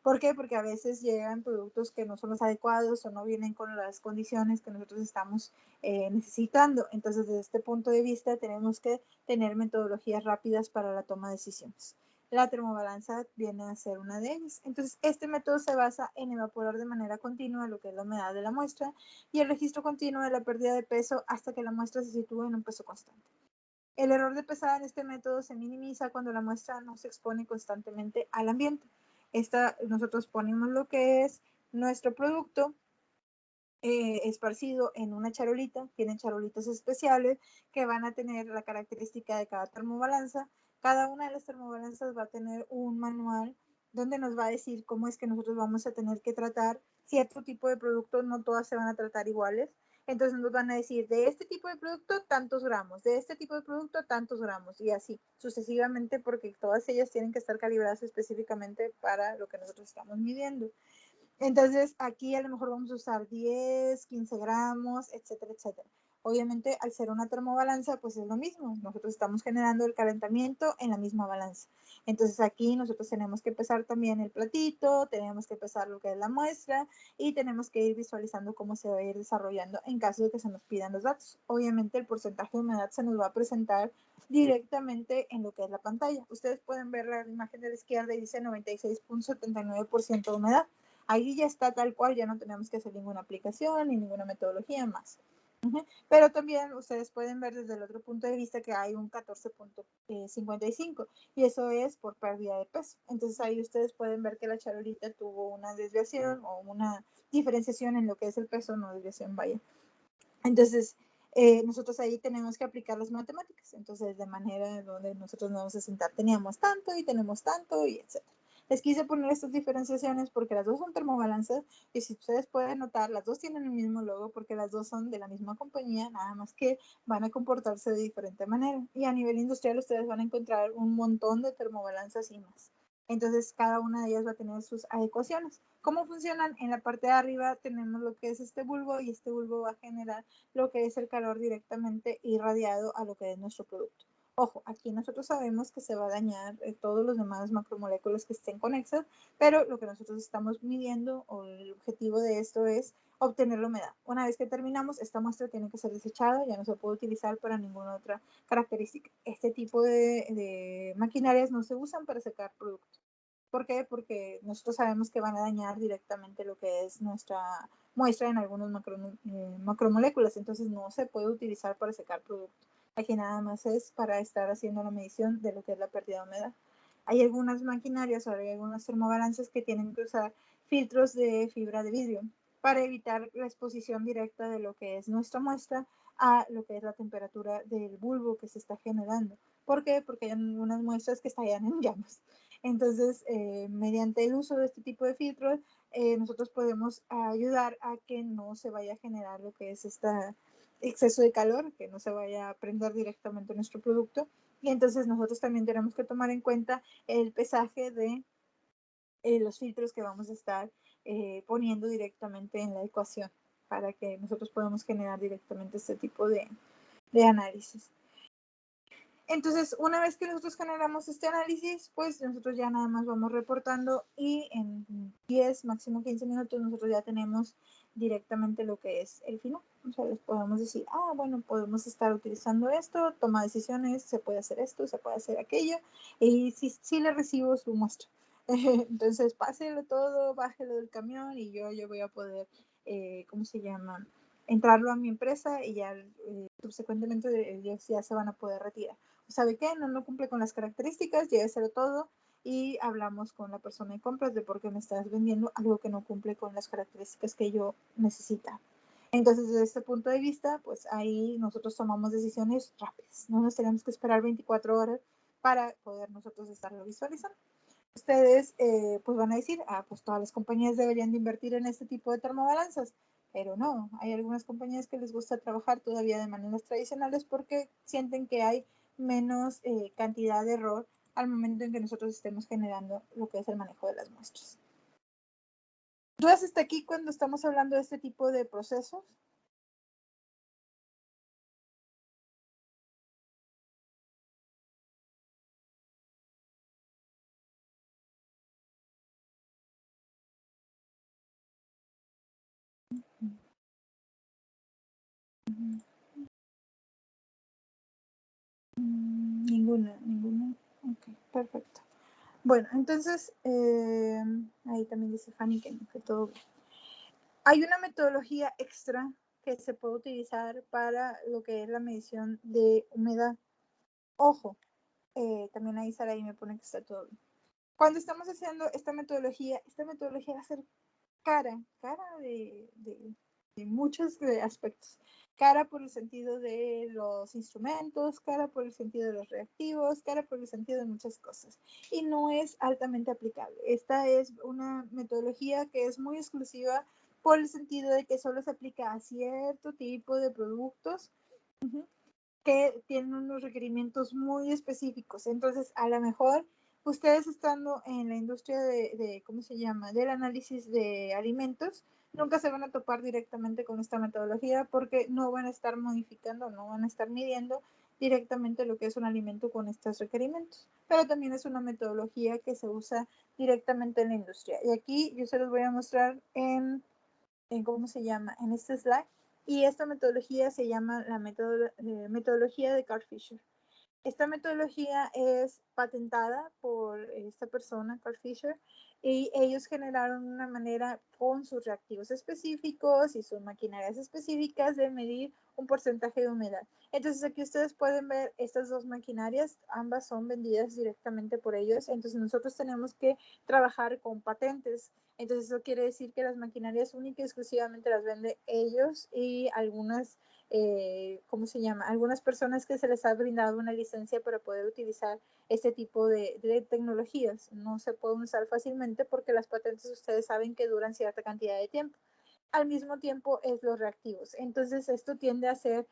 ¿Por qué? Porque a veces llegan productos que no son los adecuados o no vienen con las condiciones que nosotros estamos necesitando. Entonces, desde este punto de vista, tenemos que tener metodologías rápidas para la toma de decisiones. La termobalanza viene a ser una de ellas. Entonces, este método se basa en evaporar de manera continua lo que es la humedad de la muestra y el registro continuo de la pérdida de peso hasta que la muestra se sitúe en un peso constante. El error de pesada en este método se minimiza cuando la muestra no se expone constantemente al ambiente. Nosotros ponemos lo que es nuestro producto esparcido en una charolita. Tienen charolitas especiales que van a tener la característica de cada termobalanza. Cada una de las termobalanzas va a tener un manual donde nos va a decir cómo es que nosotros vamos a tener que tratar cierto tipo de productos. No todas se van a tratar iguales. Entonces nos van a decir, de este tipo de producto, tantos gramos, de este tipo de producto, tantos gramos, y así sucesivamente, porque todas ellas tienen que estar calibradas específicamente para lo que nosotros estamos midiendo. Entonces, aquí a lo mejor vamos a usar 10, 15 gramos, etcétera, etcétera. Obviamente, al ser una termobalanza, pues es lo mismo. Nosotros estamos generando el calentamiento en la misma balanza. Entonces, aquí nosotros tenemos que pesar también el platito, tenemos que pesar lo que es la muestra y tenemos que ir visualizando cómo se va a ir desarrollando en caso de que se nos pidan los datos. Obviamente, el porcentaje de humedad se nos va a presentar directamente en lo que es la pantalla. Ustedes pueden ver la imagen de la izquierda y dice 96.79% de humedad. Ahí ya está tal cual, ya no tenemos que hacer ninguna aplicación ni ninguna metodología más. Pero también ustedes pueden ver desde el otro punto de vista que hay un 14.55 y eso es por pérdida de peso. Entonces ahí ustedes pueden ver que la charolita tuvo una desviación o una diferenciación en lo que es el peso, no desviación, vaya. Entonces, nosotros ahí tenemos que aplicar las matemáticas. Entonces, de manera donde nosotros nos vamos a sentar, teníamos tanto y tenemos tanto y etc. Les quise poner estas diferenciaciones porque las dos son termobalanzas y si ustedes pueden notar, las dos tienen el mismo logo porque las dos son de la misma compañía, nada más que van a comportarse de diferente manera. Y a nivel industrial ustedes van a encontrar un montón de termobalanzas y más. Entonces, cada una de ellas va a tener sus adecuaciones. ¿Cómo funcionan? En la parte de arriba tenemos lo que es este bulbo y este bulbo va a generar lo que es el calor directamente irradiado a lo que es nuestro producto. Ojo, aquí nosotros sabemos que se va a dañar todos los demás macromoléculas que estén conexas, pero lo que nosotros estamos midiendo o el objetivo de esto es obtener la humedad. Una vez que terminamos, esta muestra tiene que ser desechada, ya no se puede utilizar para ninguna otra característica. Este tipo de maquinarias no se usan para secar productos. ¿Por qué? Porque nosotros sabemos que van a dañar directamente lo que es nuestra muestra en algunas macromoléculas, entonces no se puede utilizar para secar productos. Aquí nada más es para estar haciendo la medición de lo que es la pérdida de humedad. Hay algunas maquinarias o hay algunas termobalanzas que tienen que usar filtros de fibra de vidrio para evitar la exposición directa de lo que es nuestra muestra a lo que es la temperatura del bulbo que se está generando. ¿Por qué? Porque hay algunas muestras que estallan en llamas. Entonces, mediante el uso de este tipo de filtros, nosotros podemos ayudar a que no se vaya a generar lo que es este exceso de calor, que no se vaya a prender directamente nuestro producto. Y entonces nosotros también tenemos que tomar en cuenta el pesaje de los filtros que vamos a estar poniendo directamente en la ecuación para que nosotros podamos generar directamente este tipo de análisis. Entonces, una vez que nosotros generamos este análisis, pues nosotros ya nada más vamos reportando y en 10, máximo 15 minutos nosotros ya tenemos directamente lo que es el final. O sea, les podemos decir, bueno, podemos estar utilizando esto, toma decisiones, se puede hacer esto, se puede hacer aquello, y sí le recibo su muestra. Entonces, páselo todo, bájelo del camión y yo voy a poder, ¿cómo se llama? Entrarlo a mi empresa y ya subsecuentemente ellos ya se van a poder retirar. ¿Sabe qué? No cumple con las características, lléveselo todo y hablamos con la persona de compras de por qué me estás vendiendo algo que no cumple con las características que yo necesita. Entonces, desde este punto de vista, pues ahí nosotros tomamos decisiones rápidas. No nos tenemos que esperar 24 horas para poder nosotros estarlo visualizando. Ustedes pues van a decir, pues todas las compañías deberían de invertir en este tipo de termobalanzas, pero no, hay algunas compañías que les gusta trabajar todavía de maneras tradicionales porque sienten que hay menos cantidad de error al momento en que nosotros estemos generando lo que es el manejo de las muestras. ¿Dudas hasta aquí cuando estamos hablando de este tipo de procesos? Ninguna. Ok, perfecto. Bueno, entonces, ahí también dice Fanny que todo bien. Hay una metodología extra que se puede utilizar para lo que es la medición de humedad. Ojo, también ahí Sara ahí me pone que está todo bien. Cuando estamos haciendo esta metodología va a ser cara de muchos aspectos. Cara por el sentido de los instrumentos, cara por el sentido de los reactivos, cara por el sentido de muchas cosas. Y no es altamente aplicable. Esta es una metodología que es muy exclusiva por el sentido de que solo se aplica a cierto tipo de productos que tienen unos requerimientos muy específicos. Entonces, a lo mejor ustedes estando en la industria ¿cómo se llama?, del análisis de alimentos, nunca se van a topar directamente con esta metodología porque no van a estar modificando, no van a estar midiendo directamente lo que es un alimento con estos requerimientos. Pero también es una metodología que se usa directamente en la industria. Y aquí yo se los voy a mostrar en ¿cómo se llama?, en este slide. Y esta metodología se llama la metodología de Carl Fisher. Esta metodología es patentada por esta persona, Carl Fisher, y ellos generaron una manera con sus reactivos específicos y sus maquinarias específicas de medir un porcentaje de humedad. Entonces aquí ustedes pueden ver estas dos maquinarias, ambas son vendidas directamente por ellos, entonces nosotros tenemos que trabajar con patentes. Entonces eso quiere decir que las maquinarias únicas y exclusivamente las venden ellos y algunas ¿cómo se llama? Algunas personas que se les ha brindado una licencia para poder utilizar este tipo de tecnologías. No se pueden usar fácilmente porque las patentes ustedes saben que duran cierta cantidad de tiempo. Al mismo tiempo es los reactivos. Entonces esto tiende a ser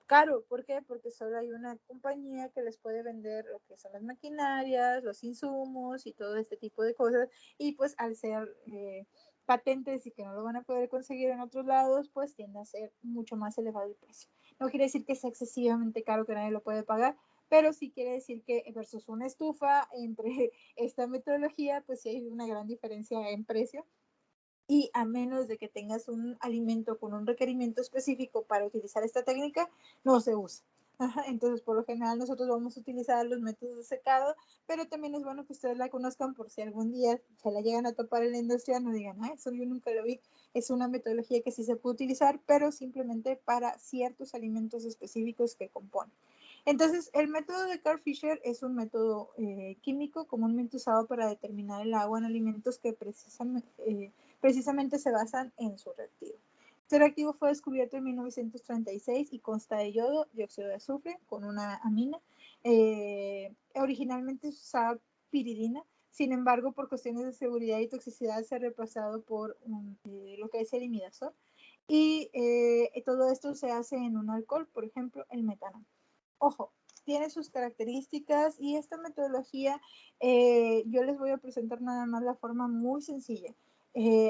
caro. ¿Por qué? Porque solo hay una compañía que les puede vender lo que son las maquinarias, los insumos y todo este tipo de cosas. Y pues al ser patentes y que no lo van a poder conseguir en otros lados, pues tiende a ser mucho más elevado el precio. No quiere decir que sea excesivamente caro, que nadie lo puede pagar, pero sí quiere decir que versus una estufa, entre esta metodología, pues sí hay una gran diferencia en precio. Y a menos de que tengas un alimento con un requerimiento específico para utilizar esta técnica, no se usa. Ajá, entonces, por lo general, nosotros vamos a utilizar los métodos de secado, pero también es bueno que ustedes la conozcan por si algún día se la llegan a topar en la industria, no digan, eso yo nunca lo vi. Es una metodología que sí se puede utilizar, pero simplemente para ciertos alimentos específicos que componen. Entonces, el método de Carl Fisher es un método químico comúnmente usado para determinar el agua en alimentos que precisamente se basan en su reactivo. Este reactivo fue descubierto en 1936 y consta de yodo, dióxido de azufre con una amina. Originalmente se usaba piridina, sin embargo, por cuestiones de seguridad y toxicidad se ha reemplazado por lo que es el imidazol. Y todo esto se hace en un alcohol, por ejemplo, el metanol. Ojo, tiene sus características y esta metodología yo les voy a presentar nada más la forma muy sencilla.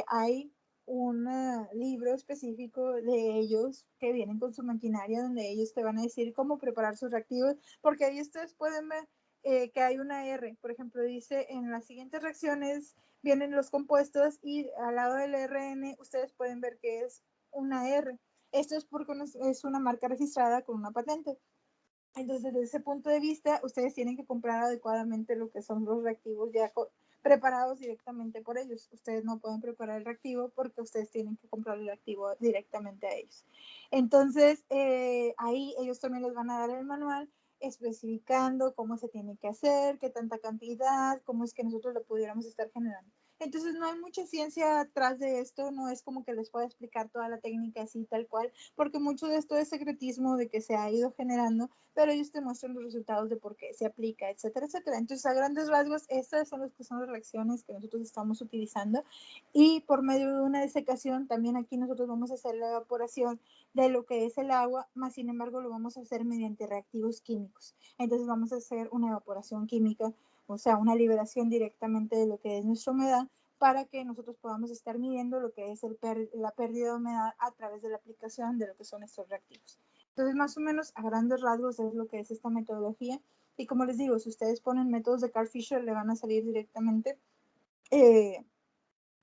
Hay un libro específico de ellos que vienen con su maquinaria, donde ellos te van a decir cómo preparar sus reactivos, porque ahí ustedes pueden ver que hay una R. Por ejemplo, dice en las siguientes reacciones vienen los compuestos y al lado del RN ustedes pueden ver que es una R. Esto es porque es una marca registrada con una patente. Entonces, desde ese punto de vista, ustedes tienen que comprar adecuadamente lo que son los reactivos ya preparados directamente por ellos. Ustedes no pueden preparar el reactivo porque ustedes tienen que comprar el reactivo directamente a ellos. Entonces, ahí ellos también les van a dar el manual especificando cómo se tiene que hacer, qué tanta cantidad, cómo es que nosotros lo pudiéramos estar generando. Entonces no hay mucha ciencia atrás de esto, no es como que les pueda explicar toda la técnica así tal cual, porque mucho de esto es secretismo de que se ha ido generando, pero ellos te muestran los resultados de por qué se aplica, etcétera, etcétera. Entonces, a grandes rasgos, estas son las que son las reacciones que nosotros estamos utilizando y por medio de una desecación, también aquí nosotros vamos a hacer la evaporación de lo que es el agua, más sin embargo lo vamos a hacer mediante reactivos químicos. Entonces vamos a hacer una evaporación química, o sea, una liberación directamente de lo que es nuestra humedad para que nosotros podamos estar midiendo lo que es la pérdida de humedad a través de la aplicación de lo que son estos reactivos. Entonces, más o menos, a grandes rasgos es lo que es esta metodología. Y como les digo, si ustedes ponen métodos de Carl Fisher, le van a salir directamente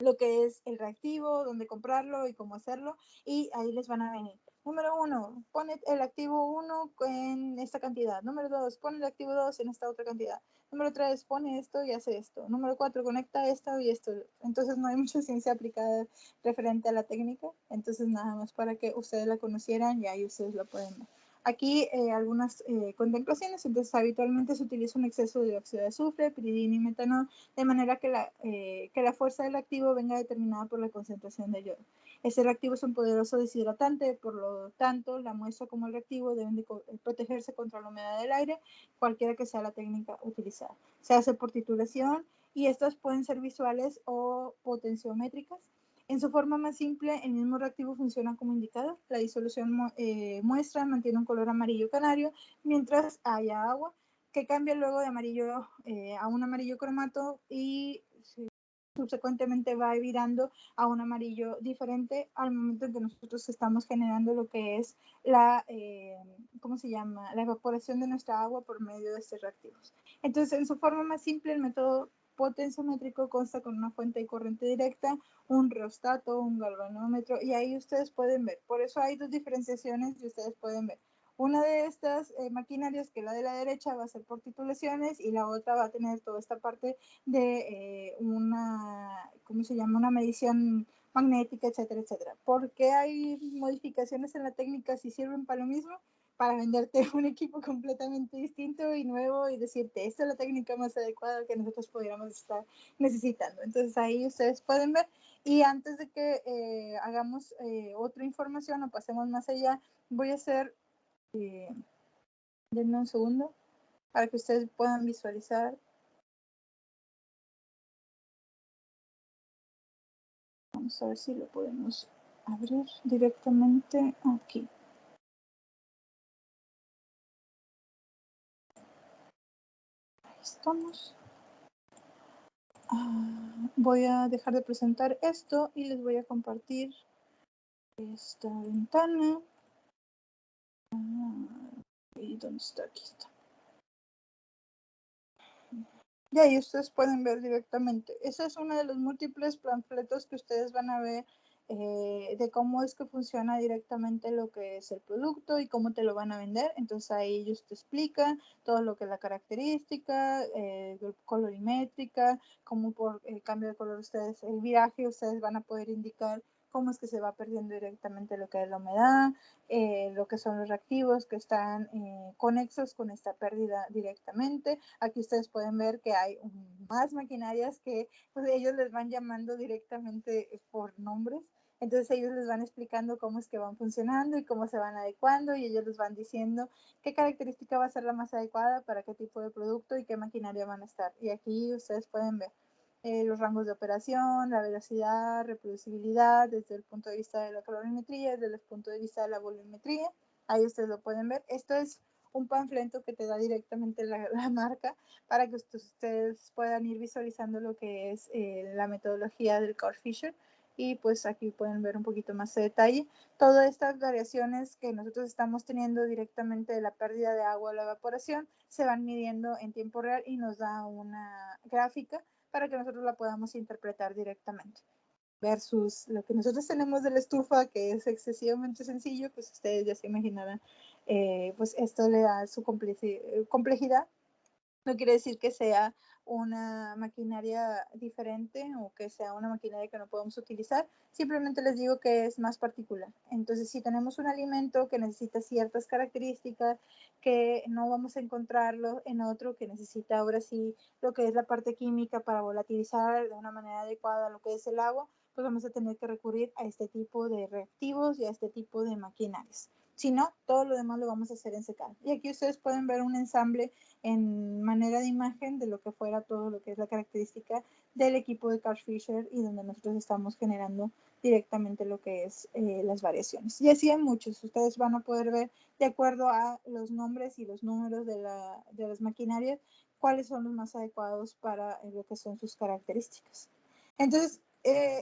lo que es el reactivo, dónde comprarlo y cómo hacerlo, y ahí les van a venir. Número 1, pone el activo 1 en esta cantidad. Número 2, pone el activo 2 en esta otra cantidad. Número 3, pone esto y hace esto. Número 4, conecta esto y esto. Entonces no hay mucha ciencia aplicada referente a la técnica. Entonces nada más para que ustedes la conocieran y ahí ustedes lo pueden ver. Aquí algunas contemplaciones. Entonces habitualmente se utiliza un exceso de dióxido de azufre, piridina y metanol, de manera que la fuerza del activo venga determinada por la concentración de yodo. Este reactivo es un poderoso deshidratante, por lo tanto, la muestra como el reactivo deben de protegerse contra la humedad del aire, cualquiera que sea la técnica utilizada. Se hace por titulación y estas pueden ser visuales o potenciométricas. En su forma más simple, el mismo reactivo funciona como indicador. La disolución muestra mantiene un color amarillo canario mientras haya agua, que cambia luego de amarillo a un amarillo cromato y subsecuentemente va virando a un amarillo diferente al momento en que nosotros estamos generando lo que es ¿cómo se llama? La evaporación de nuestra agua por medio de estos reactivos. Entonces, en su forma más simple, el método potenciométrico consta con una fuente de corriente directa, un rheostato, un galvanómetro, y ahí ustedes pueden ver. Por eso hay dos diferenciaciones y ustedes pueden ver. Una de estas maquinarias, que la de la derecha, va a ser por titulaciones y la otra va a tener toda esta parte de ¿cómo se llama? Una medición magnética, etcétera, etcétera. ¿Por qué hay modificaciones en la técnica si sirven para lo mismo? Para venderte un equipo completamente distinto y nuevo y decirte, esta es la técnica más adecuada que nosotros pudiéramos estar necesitando. Entonces ahí ustedes pueden ver. Y antes de que hagamos otra información o pasemos más allá, voy a hacer, denme un segundo para que ustedes puedan visualizar. Vamos a ver si lo podemos abrir directamente aquí. Ahí estamos. Voy a dejar de presentar esto y les voy a compartir esta ventana. ¿Y dónde está? Aquí está. Y ahí ustedes pueden ver directamente. Esa es una de los múltiples panfletos que ustedes van a ver de cómo es que funciona directamente lo que es el producto y cómo te lo van a vender. Entonces ahí ellos te explican todo lo que es la característica, colorimétrica, cómo por el cambio de color ustedes, el viraje, ustedes van a poder indicar cómo es que se va perdiendo directamente lo que es la humedad, lo que son los reactivos que están conexos con esta pérdida directamente. Aquí ustedes pueden ver que hay más maquinarias que pues, ellos les van llamando directamente por nombres. Entonces ellos les van explicando cómo es que van funcionando y cómo se van adecuando y ellos les van diciendo qué característica va a ser la más adecuada para qué tipo de producto y qué maquinaria van a estar. Y aquí ustedes pueden ver los rangos de operación, la velocidad, reproducibilidad desde el punto de vista de la calorimetría, desde el punto de vista de la volumetría. Ahí ustedes lo pueden ver. Esto es un panfleto que te da directamente la marca para que ustedes puedan ir visualizando lo que es la metodología del Carl Fisher. y pues aquí pueden ver un poquito más de detalle. Todas estas variaciones que nosotros estamos teniendo directamente de la pérdida de agua o la evaporación se van midiendo en tiempo real y nos da una gráfica para que nosotros la podamos interpretar directamente. Versus lo que nosotros tenemos de la estufa, que es excesivamente sencillo, pues ustedes ya se imaginarán, pues esto le da su complejidad. No quiere decir que sea una maquinaria diferente o que sea una maquinaria que no podemos utilizar, simplemente les digo que es más particular. Entonces, si tenemos un alimento que necesita ciertas características, que no vamos a encontrarlo en otro que necesita ahora sí lo que es la parte química para volatilizar de una manera adecuada lo que es el agua, pues vamos a tener que recurrir a este tipo de reactivos y a este tipo de maquinarias. Si no, todo lo demás lo vamos a hacer en secado. Y aquí ustedes pueden ver un ensamble en manera de imagen de lo que fuera todo lo que es la característica del equipo de Carl Fisher y donde nosotros estamos generando directamente lo que es las variaciones. Y así hay muchos. Ustedes van a poder ver de acuerdo a los nombres y los números de las maquinarias cuáles son los más adecuados para lo que son sus características. Entonces,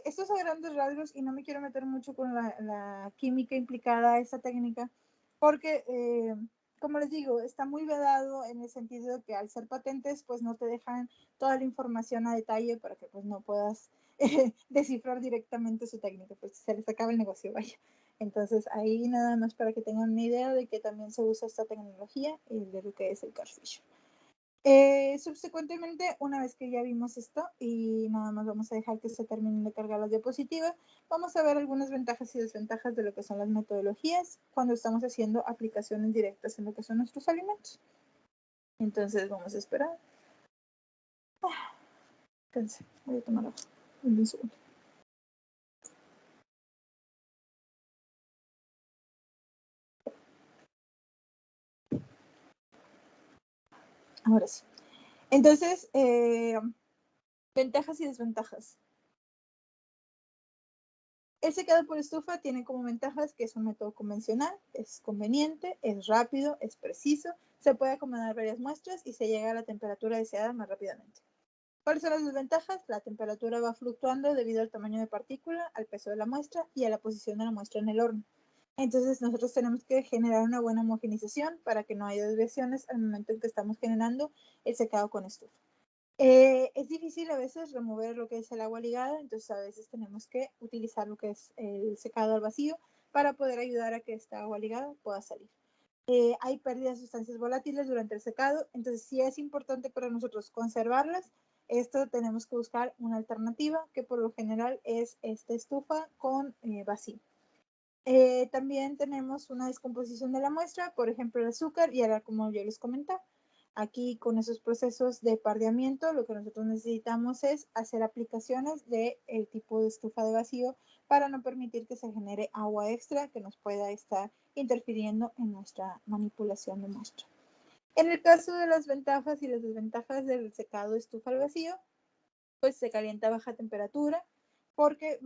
estos a grandes rasgos, y no me quiero meter mucho con la química implicada a esta técnica, porque, como les digo, está muy vedado en el sentido de que al ser patentes, pues no te dejan toda la información a detalle para que pues no puedas descifrar directamente su técnica, pues se les acaba el negocio, vaya. Entonces, ahí nada más para que tengan una idea de que también se usa esta tecnología y de lo que es el Carl Fisher. Subsecuentemente, una vez que ya vimos esto y nada más vamos a dejar que se terminen de cargar las diapositivas, vamos a ver algunas ventajas y desventajas de lo que son las metodologías cuando estamos haciendo aplicaciones directas en lo que son nuestros alimentos. Entonces vamos a esperar. Entonces, voy a tomar un segundo. Ahora sí. Entonces, ventajas y desventajas. El secado por estufa tiene como ventajas que es un método convencional, es conveniente, es rápido, es preciso, se puede acomodar varias muestras y se llega a la temperatura deseada más rápidamente. ¿Cuáles son las desventajas? La temperatura va fluctuando debido al tamaño de partícula, al peso de la muestra y a la posición de la muestra en el horno. Entonces nosotros tenemos que generar una buena homogenización para que no haya desviaciones al momento en que estamos generando el secado con estufa. Es difícil a veces remover lo que es el agua ligada, entonces a veces tenemos que utilizar lo que es el secado al vacío para poder ayudar a que esta agua ligada pueda salir. Hay pérdida de sustancias volátiles durante el secado, entonces sí es importante para nosotros conservarlas. Esto tenemos que buscar una alternativa que por lo general es esta estufa con vacío. También tenemos una descomposición de la muestra, por ejemplo el azúcar, y ahora como yo les comentaba, aquí con esos procesos de pardeamiento lo que nosotros necesitamos es hacer aplicaciones del tipo de estufa de vacío para no permitir que se genere agua extra que nos pueda estar interfiriendo en nuestra manipulación de muestra. En el caso de las ventajas y las desventajas del secado de estufa al vacío, pues se calienta a baja temperatura, porque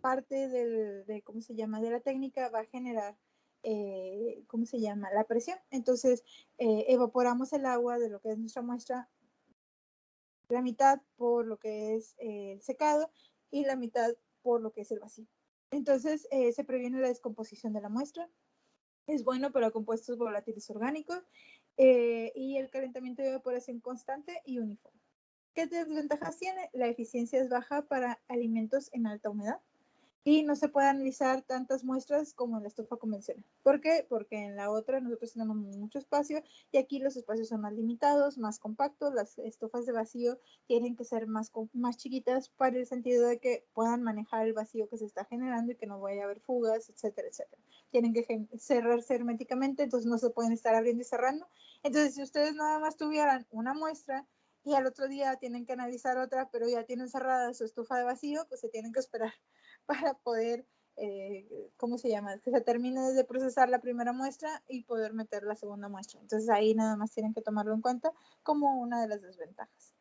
parte ¿cómo se llama? De la técnica va a generar, ¿cómo se llama? La presión. Entonces, evaporamos el agua de lo que es nuestra muestra, la mitad por lo que es el secado y la mitad por lo que es el vacío. Entonces, se previene la descomposición de la muestra. Es bueno para compuestos volátiles orgánicos y el calentamiento de evaporación constante y uniforme. ¿Qué desventajas tiene? La eficiencia es baja para alimentos en alta humedad y no se puede analizar tantas muestras como en la estufa convencional. ¿Por qué? Porque en la otra nosotros tenemos mucho espacio y aquí los espacios son más limitados, más compactos. Las estufas de vacío tienen que ser más chiquitas para el sentido de que puedan manejar el vacío que se está generando y que no vaya a haber fugas, etcétera, etcétera. Tienen que cerrarse herméticamente, entonces no se pueden estar abriendo y cerrando. Entonces, si ustedes nada más tuvieran una muestra y al otro día tienen que analizar otra, pero ya tienen cerrada su estufa de vacío, pues se tienen que esperar para poder, ¿cómo se llama? Que se termine de procesar la primera muestra y poder meter la segunda muestra. Entonces ahí nada más tienen que tomarlo en cuenta como una de las desventajas.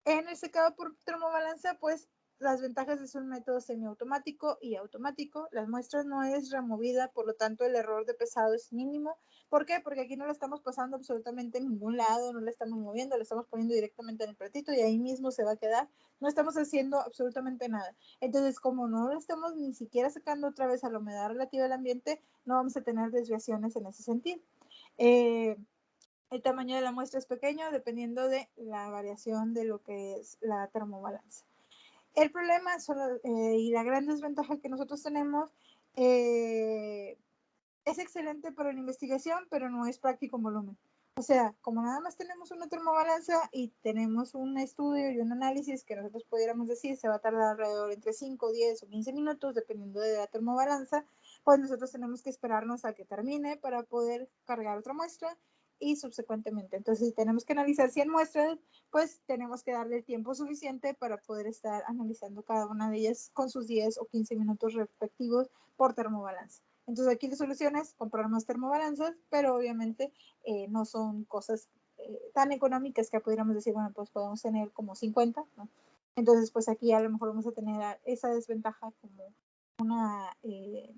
En el secado por termobalanza, pues las ventajas es un método semiautomático y automático. La muestra no es removida, por lo tanto el error de pesado es mínimo. ¿Por qué? Porque aquí no la estamos pasando absolutamente en ningún lado, no la estamos moviendo, la estamos poniendo directamente en el platito y ahí mismo se va a quedar. No estamos haciendo absolutamente nada. Entonces, como no lo estamos ni siquiera sacando otra vez a la humedad relativa del ambiente, no vamos a tener desviaciones en ese sentido. El tamaño de la muestra es pequeño dependiendo de la variación de lo que es la termobalanza. El problema y la gran desventaja que nosotros tenemos es excelente para la investigación, pero no es práctico en volumen. O sea, como nada más tenemos una termobalanza y tenemos un estudio y un análisis que nosotros pudiéramos decir se va a tardar alrededor entre 5, 10 o 15 minutos, dependiendo de la termobalanza, pues nosotros tenemos que esperarnos a que termine para poder cargar otra muestra y subsecuentemente. Entonces, si tenemos que analizar 100 muestras, pues tenemos que darle el tiempo suficiente para poder estar analizando cada una de ellas con sus 10 o 15 minutos respectivos por termobalanza. Entonces aquí la solución es comprar más termobalanzas, pero obviamente no son cosas tan económicas que pudiéramos decir, bueno, pues podemos tener como 50, ¿no? Entonces, pues aquí a lo mejor vamos a tener esa desventaja como una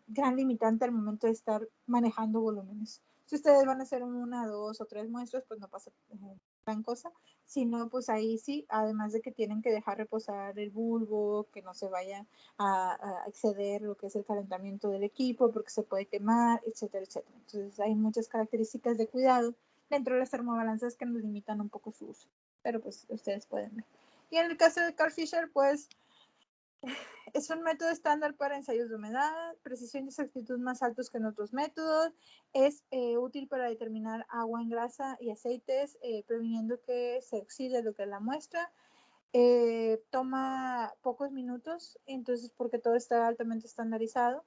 gran limitante al momento de estar manejando volúmenes. Si ustedes van a hacer 1, 2 o 3 muestras, pues no pasa gran cosa. Si no, pues ahí sí, además de que tienen que dejar reposar el bulbo, que no se vaya a exceder lo que es el calentamiento del equipo, porque se puede quemar, etcétera, etcétera. Entonces hay muchas características de cuidado dentro de las termobalanzas que nos limitan un poco su uso, pero pues ustedes pueden ver. Y en el caso de Carl Fisher, pues es un método estándar para ensayos de humedad, precisión y exactitud más altos que en otros métodos. Es útil para determinar agua en grasa y aceites, previniendo que se oxide lo que es la muestra. Toma pocos minutos, entonces porque todo está altamente estandarizado.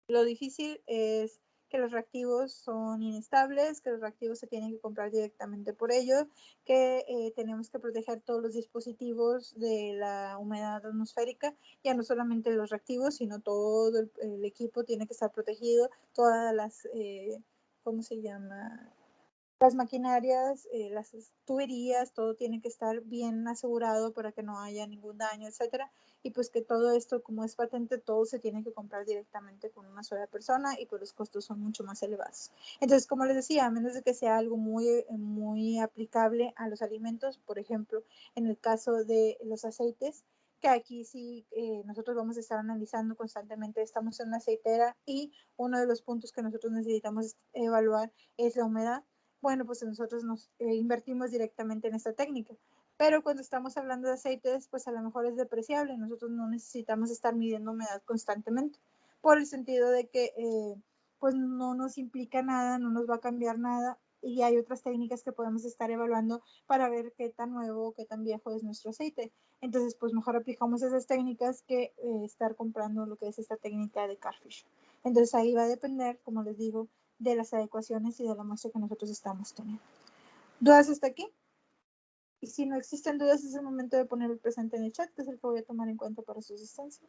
Lo difícil es que los reactivos son inestables, que los reactivos se tienen que comprar directamente por ellos, que tenemos que proteger todos los dispositivos de la humedad atmosférica, ya no solamente los reactivos, sino todo el equipo tiene que estar protegido, todas las, ¿cómo se llama? Las maquinarias, las tuberías, todo tiene que estar bien asegurado para que no haya ningún daño, etcétera. Y pues que todo esto, como es patente, todo se tiene que comprar directamente con una sola persona y pues los costos son mucho más elevados. Entonces, como les decía, a menos de que sea algo muy, muy aplicable a los alimentos, por ejemplo, en el caso de los aceites, que aquí sí nosotros vamos a estar analizando constantemente, estamos en una aceitera y uno de los puntos que nosotros necesitamos evaluar es la humedad. Bueno, pues nosotros nos invertimos directamente en esta técnica. Pero cuando estamos hablando de aceites, pues a lo mejor es depreciable. Nosotros no necesitamos estar midiendo humedad constantemente, por el sentido de que pues no nos implica nada, no nos va a cambiar nada. Y hay otras técnicas que podemos estar evaluando para ver qué tan nuevo o qué tan viejo es nuestro aceite. Entonces, pues mejor aplicamos esas técnicas que estar comprando lo que es esta técnica de Carl Fisher. Entonces ahí va a depender, como les digo, de las adecuaciones y de la muestra que nosotros estamos teniendo. ¿Dudas hasta aquí? Y si no existen dudas, es el momento de poner el presente en el chat, que es el que voy a tomar en cuenta para su asistencia.